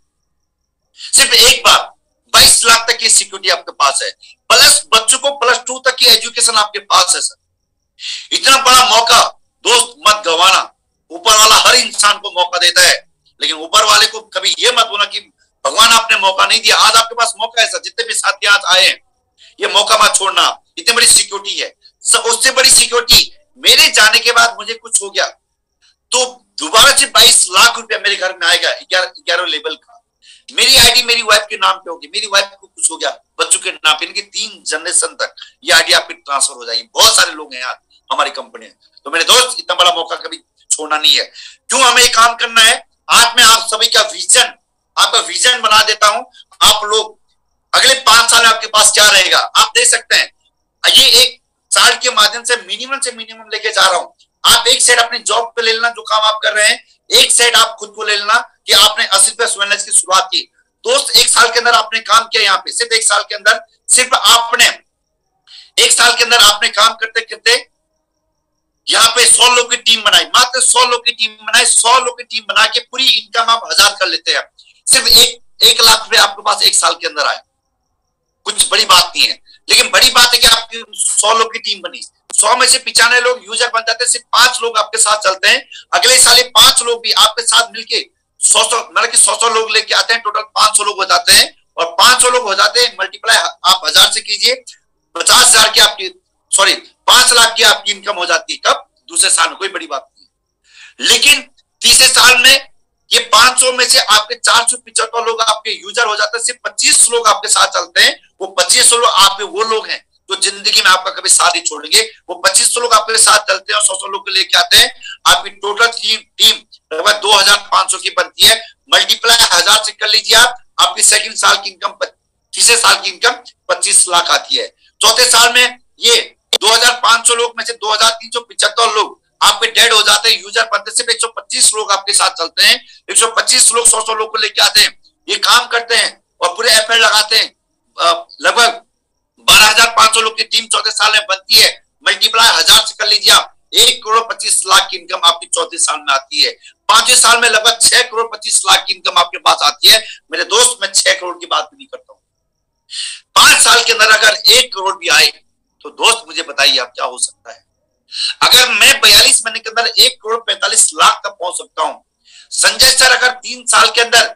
सिर्फ एक बार 22 लाख तक की सिक्योरिटी आपके पास है, प्लस बच्चों को +2 तक की एजुकेशन आपके पास है सर। इतना बड़ा मौका दोस्त मत गंवाना। ऊपर वाला हर इंसान को मौका देता है, लेकिन ऊपर वाले को कभी ये मत बोलना कि भगवान आपने मौका नहीं दिया। आज आपके पास मौका है सर, जितने भी साथी आज आए हैं, ये मौका मत छोड़ना। इतनी बड़ी सिक्योरिटी है। उससे बड़ी सिक्योरिटी, मेरे जाने के बाद मुझे कुछ हो गया तो दोबारा से 22 लाख रुपया मेरे घर में आएगा 11 लेवल का। मेरी आईडी मेरी वाइफ के नाम पे होगी, मेरी वाइफ को कुछ हो गया, बच्चों के नाम पे, इनके 3 जनरेशन तक ये आईडी आपकी ट्रांसफर हो जाएगी। बहुत सारे लोग हैं यार हमारी कंपनी में। तो मेरे दोस्त, इतना बड़ा मौका कभी छोड़ना नहीं है। क्यों हमें ये काम करना है? आज मैं आप सभी का विजन, आपका विजन बना देता हूं। आप लोग अगले 5 साल में आपके पास क्या रहेगा आप देख सकते हैं। ये एक चार्ट के माध्यम से मिनिमम लेके जा रहा हूं। आप एक साइड अपनी जॉब पे ले लेना, जो काम आप कर रहे हैं, एक साइड आप खुद को ले लेना कि आपने 80 वेलनेस की शुरुआत की। दोस्त 1 साल के अंदर आपने काम किया, यहाँ पे सिर्फ 1 साल के अंदर, सिर्फ आपने 1 साल के अंदर आपने काम करते करते यहाँ पे 100 लोग की टीम बनाई, मात्र 100 लोग की टीम बनाई। 100 लोग की टीम बना के पूरी इनकम आप 1000 कर लेते हैं। सिर्फ 1 लाख रुपए आपके पास 1 साल के अंदर आए। कुछ बड़ी बात नहीं है, लेकिन बड़ी बात है कि आपकी 100 लोग की टीम बनी। 100 में से 95 लोग यूजर बन जाते हैं, सिर्फ 5 लोग आपके साथ चलते हैं। अगले साल 5 लोग भी आपके साथ मिलके 100 लोग लेके आते हैं। टोटल 500 लोग हो जाते हैं, और 500 लोग हो जाते हैं, मल्टीप्लाई आप 1000 से कीजिए, 50,000 की आपकी 5 लाख की आपकी इनकम हो जाती है। कब? दूसरे साल में। कोई बड़ी बात नहीं। लेकिन तीसरे साल में ये 500 में से आपके 475 लोग आपके यूजर हो जाते हैं। सिर्फ 25 लोग आपके साथ चलते हैं। वो 25 लोग आपके वो लोग हैं जो जिंदगी में आपका कभी साथ ही छोड़ेंगे। वो 25 लोग आपके साथ चलते हैं और 100 लोग को लेके आते हैं। आपकी टोटल टीम लगभग 2500 की बनती है। मल्टीप्लाई 1000 से कर लीजिए आप, आपकी सेकंड साल की इनकम, तीसरे साल की इनकम 25 लाख आती है। चौथे साल में ये 2500 लोग में से 2375 लोग आपके डेड हो जाते हैं, यूजर बनते। सिर्फ 125 लोग आपके साथ चलते हैं। 125 लोग 100 लोग को लेके आते हैं, ये काम करते हैं और पूरे एफर्ट लगाते हैं। लगभग 12,500 लोग की टीम चौथे साल में बनती है। मल्टीप्लाई 1000 से कर लीजिए आप, 1,25,00,000 की इनकम आपकी चौथे साल में आती है। 5वें साल में लगभग 6,25,00,000 की इनकम आपके पास आती है। मेरे दोस्त, मैं 6 करोड़ की बात नहीं करता हूँ। 5 साल के अंदर अगर 1 करोड़ भी आए तो दोस्त मुझे बताइए आप क्या हो सकता है। अगर मैं 42 महीने के अंदर 1,45,00,000 तक पहुंच सकता हूं, संजय सर अगर 3 साल के अंदर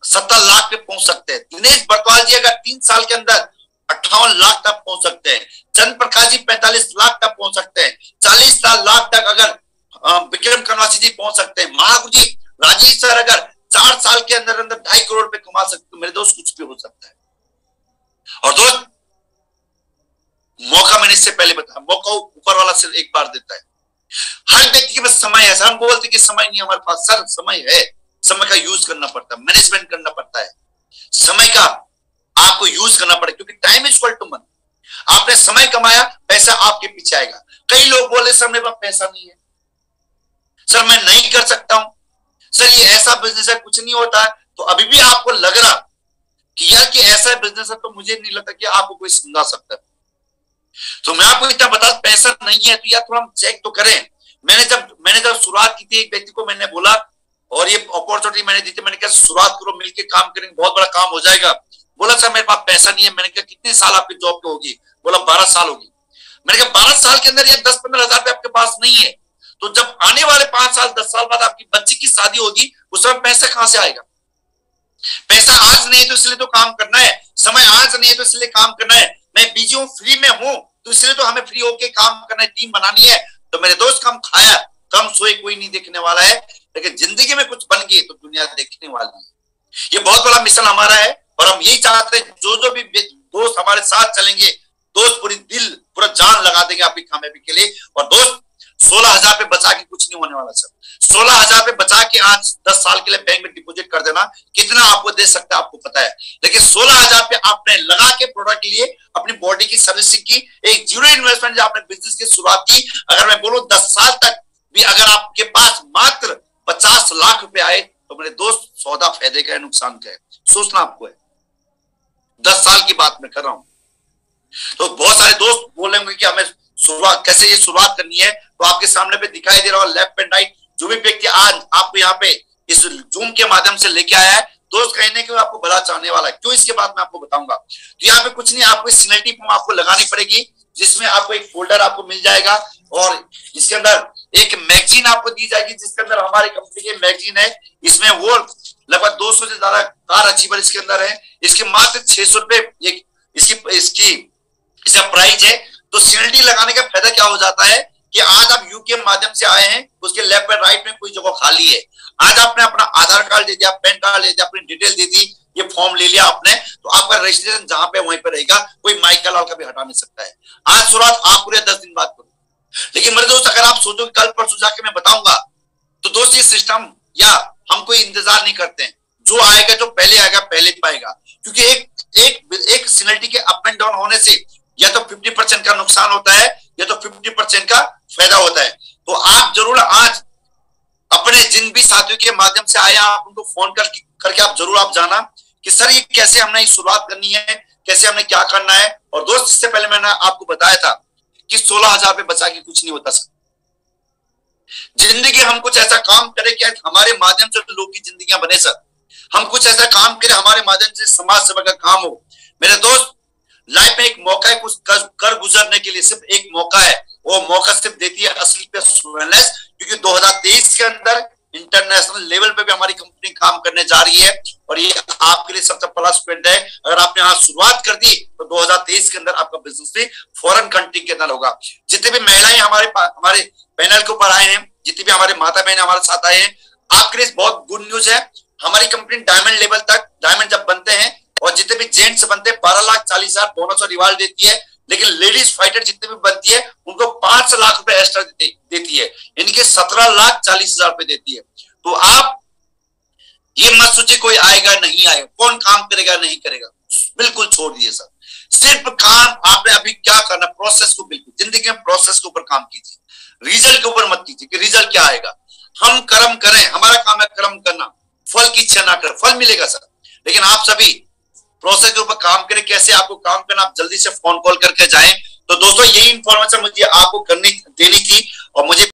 70 लाख पे पहुंच सकते हैं, दिनेश बरतवाल जी अगर 3 साल के अंदर 58 लाख तक पहुंच सकते हैं, चंद्र प्रकाश जी 45 लाख तक पहुंच सकते हैं, 40 लाख तक अगर विक्रम कनवासी जी पहुंच सकते हैं, महागुरु जी राजीव सर अगर 4 साल के अंदर 2.5 करोड़ पे कमा सकते, तो मेरे दोस्त कुछ भी हो सकता है। और दोस्त, मौका मैंने इससे पहले बताया, मौका ऊपर वाला सिर्फ एक बार देता है। हर व्यक्ति के पास समय है। हम बोलते कि समय नहीं हमारे पास, सर समय है, समय का यूज करना पड़ता है, मैनेजमेंट करना पड़ता है। समय का आपको यूज करना पड़ेगा, क्योंकि time is equal to money. आपने समय कमाया, पैसा आपके पीछे आएगा। कई लोग बोले सर मेरे पास पैसा नहीं है, सर मैं नहीं कर सकता हूं, सर ये ऐसा बिजनेस है कुछ नहीं होता है। तो अभी भी आपको लग रहा कि यार कि ऐसा बिजनेस है, तो मुझे नहीं लगता कि आपको कोई समझा सकता है। तो मैं आपको इतना बता, पैसा नहीं है तो यार थोड़ा हम चेक तो करें। मैंने जब शुरुआत की थी, एक व्यक्ति को मैंने बोला और ये अपॉर्चुनिटी मैंने दी थी, मैंने कहा शुरुआत करो, मिलकर काम करेंगे, बहुत बड़ा काम हो जाएगा। बोला सर मेरे पास पैसा नहीं है। मैंने कहा कितने साल आपकी जॉब पे होगी? बोला 12 साल होगी। मैंने कहा 12 साल के अंदर यार 10-15 हजार आपके पास नहीं है, तो जब आने वाले 5 साल 10 साल बाद आपकी बच्ची की शादी होगी, उस समय पैसा कहां से आएगा? पैसा आज नहीं है तो इसलिए तो काम करना है, समय आज नहीं है तो इसलिए काम करना है, मैं बिजी हूं, फ्री में हूं तो इसलिए तो हमें फ्री होके काम करना है, टीम बनानी है। तो मेरे दोस्त कम खाया कम सोए कोई नहीं देखने वाला है, लेकिन जिंदगी में कुछ बन गई तो दुनिया देखने वाली है। ये बहुत बड़ा मिशन हमारा है और हम यही चाहते हैं जो भी दोस्त हमारे साथ चलेंगे, दोस्त पूरी दिल पूरा जान लगा देंगे आपकी कामयाबी के लिए। और दोस्त 16,000 पे बचा के कुछ नहीं होने वाला सर। 16,000 पे बचा के आज 10 साल के लिए बैंक में डिपॉजिट कर देना, कितना आपको दे सकता है आपको पता है। लेकिन 16,000 पे आपने लगा के प्रोडक्ट लिए, अपनी बॉडी की सर्विसिंग की, एक जीरो इन्वेस्टमेंट जो आपने बिजनेस की शुरुआत की, अगर मैं बोलूं 10 साल तक भी अगर आपके पास मात्र 50 लाख रुपए आए तो मेरे दोस्त सौदा फायदे का है नुकसान का है, सोचना आपको है। 10 साल की बात मैं कर रहा हूं। तो बहुत सारे दोस्त बोलेंगे कि हमें शुरुआत कैसे ये शुरुआत करनी है, तो आपके सामने पे दिखाई दे रहा है लेफ्ट एंड राइट। जो भी व्यक्ति आज आपको यहाँ पे इस जूम के माध्यम से लेके आया है, दोस्त कहीं ना कहीं आपको भला चाहने वाला है। क्यों, इसके बाद मैं आपको बताऊंगा। तो यहाँ पे कुछ नहीं, आपको सिग्नेचर फॉर्म आपको लगानी पड़ेगी, जिसमें आपको एक फोल्डर आपको मिल जाएगा और इसके अंदर एक मैगजीन आपको दी जाएगी, जिसके अंदर हमारी कंपनी की मैगजीन है। इसमें वो लगभग 200 से ज्यादा कार अचीवर इसके अंदर है। इसके मात्र 600 रुपए इसका प्राइस है। तो सीएलडी लगाने का फायदा क्या हो जाता है कि आज आप यूके माध्यम से आए हैं, उसके लेफ्ट और राइट में कोई जगह खाली है, आज आपने अपना आधार कार्ड दे दिया, पैन कार्ड दे दिया, अपनी डिटेल दे दी, ये फॉर्म ले लिया आपने, तो आपका रजिस्ट्रेशन जहां पे वहीं पे रहेगा, कोई माइक का लाल का भी हटा नहीं सकता है। आज शुरुआत आप पूरे 10 दिन बाद करो। लेकिन मेरे दोस्त अगर आप सोचो कि कल परसों जाके मैं बताऊंगा, तो दोस्त ये सिस्टम या हम कोई इंतजार नहीं करते हैं। जो आएगा, जो पहले आएगा पहले पाएगा, क्योंकि एक सिग्नेचर के अप एंड डाउन होने से या तो 50% का नुकसान होता है या तो 50% का फायदा होता है। तो आप जरूर आज अपने जिन भी साथियों के माध्यम से आए, आप उनको फोन करके आप जरूर आप जाना कि सर ये कैसे हमने शुरुआत करनी है, कैसे हमने क्या करना है। और दोस्त इससे पहले मैंने आपको बताया था कि 16,000 पे बचा के कुछ नहीं होता सर। जिंदगी हम कुछ ऐसा काम करें कि हमारे माध्यम से लोग की जिंदगियां बने सर। हम कुछ ऐसा काम करें हमारे माध्यम से समाज सेवा का काम हो। मेरे दोस्त लाइफ में एक मौका है कुछ कर गुजरने के लिए, सिर्फ एक मौका है, वो मौका सिर्फ देती है असली पे वेलनेस। क्योंकि 2023 के अंदर इंटरनेशनल लेवल पे भी हमारी कंपनी काम करने जा रही है और ये आपके लिए सबसे प्लस पॉइंट है। अगर आपने यहाँ शुरुआत कर दी तो 2023 के अंदर आपका बिजनेस भी फॉरेन कंट्री के अंदर होगा। जितने भी महिलाएं हमारे पैनल के ऊपर आए हैं, जितनी भी हमारे माता बहन हमारे साथ आए हैं, आपके लिए बहुत गुड न्यूज है। हमारी कंपनी डायमंड लेवल तक, डायमंड जब बनते हैं और जितने भी जेंट्स बनते हैं 12,40,000 बोनस और रिवार्ड देती है, लेकिन लेडीज फाइटर जितने भी बनती है उनको 5 लाख रुपए एक्स्ट्रा देती है, इनके 17,40,000 रुपए देती है। तो आप ये मत सोचिए कोई आएगा नहीं आएगा, कौन काम करेगा नहीं करेगा, बिल्कुल छोड़ दिए सर। सिर्फ काम आपने अभी क्या करना, प्रोसेस को, बिल्कुल जिंदगी में प्रोसेस के ऊपर काम कीजिए, रिजल्ट के ऊपर मत कीजिए कि रिजल्ट क्या आएगा। हम कर्म करें, हमारा काम है कर्म करना, फल की इच्छा ना करें, फल मिलेगा सर। लेकिन आप सभी प्रोसेस के ऊपर काम करें, कैसे आपको काम करना, आप जल्दी से फोन कॉल करके जाएं। तो दोस्तों यही इंफॉर्मेशन मुझे आपको देनी थी और मुझे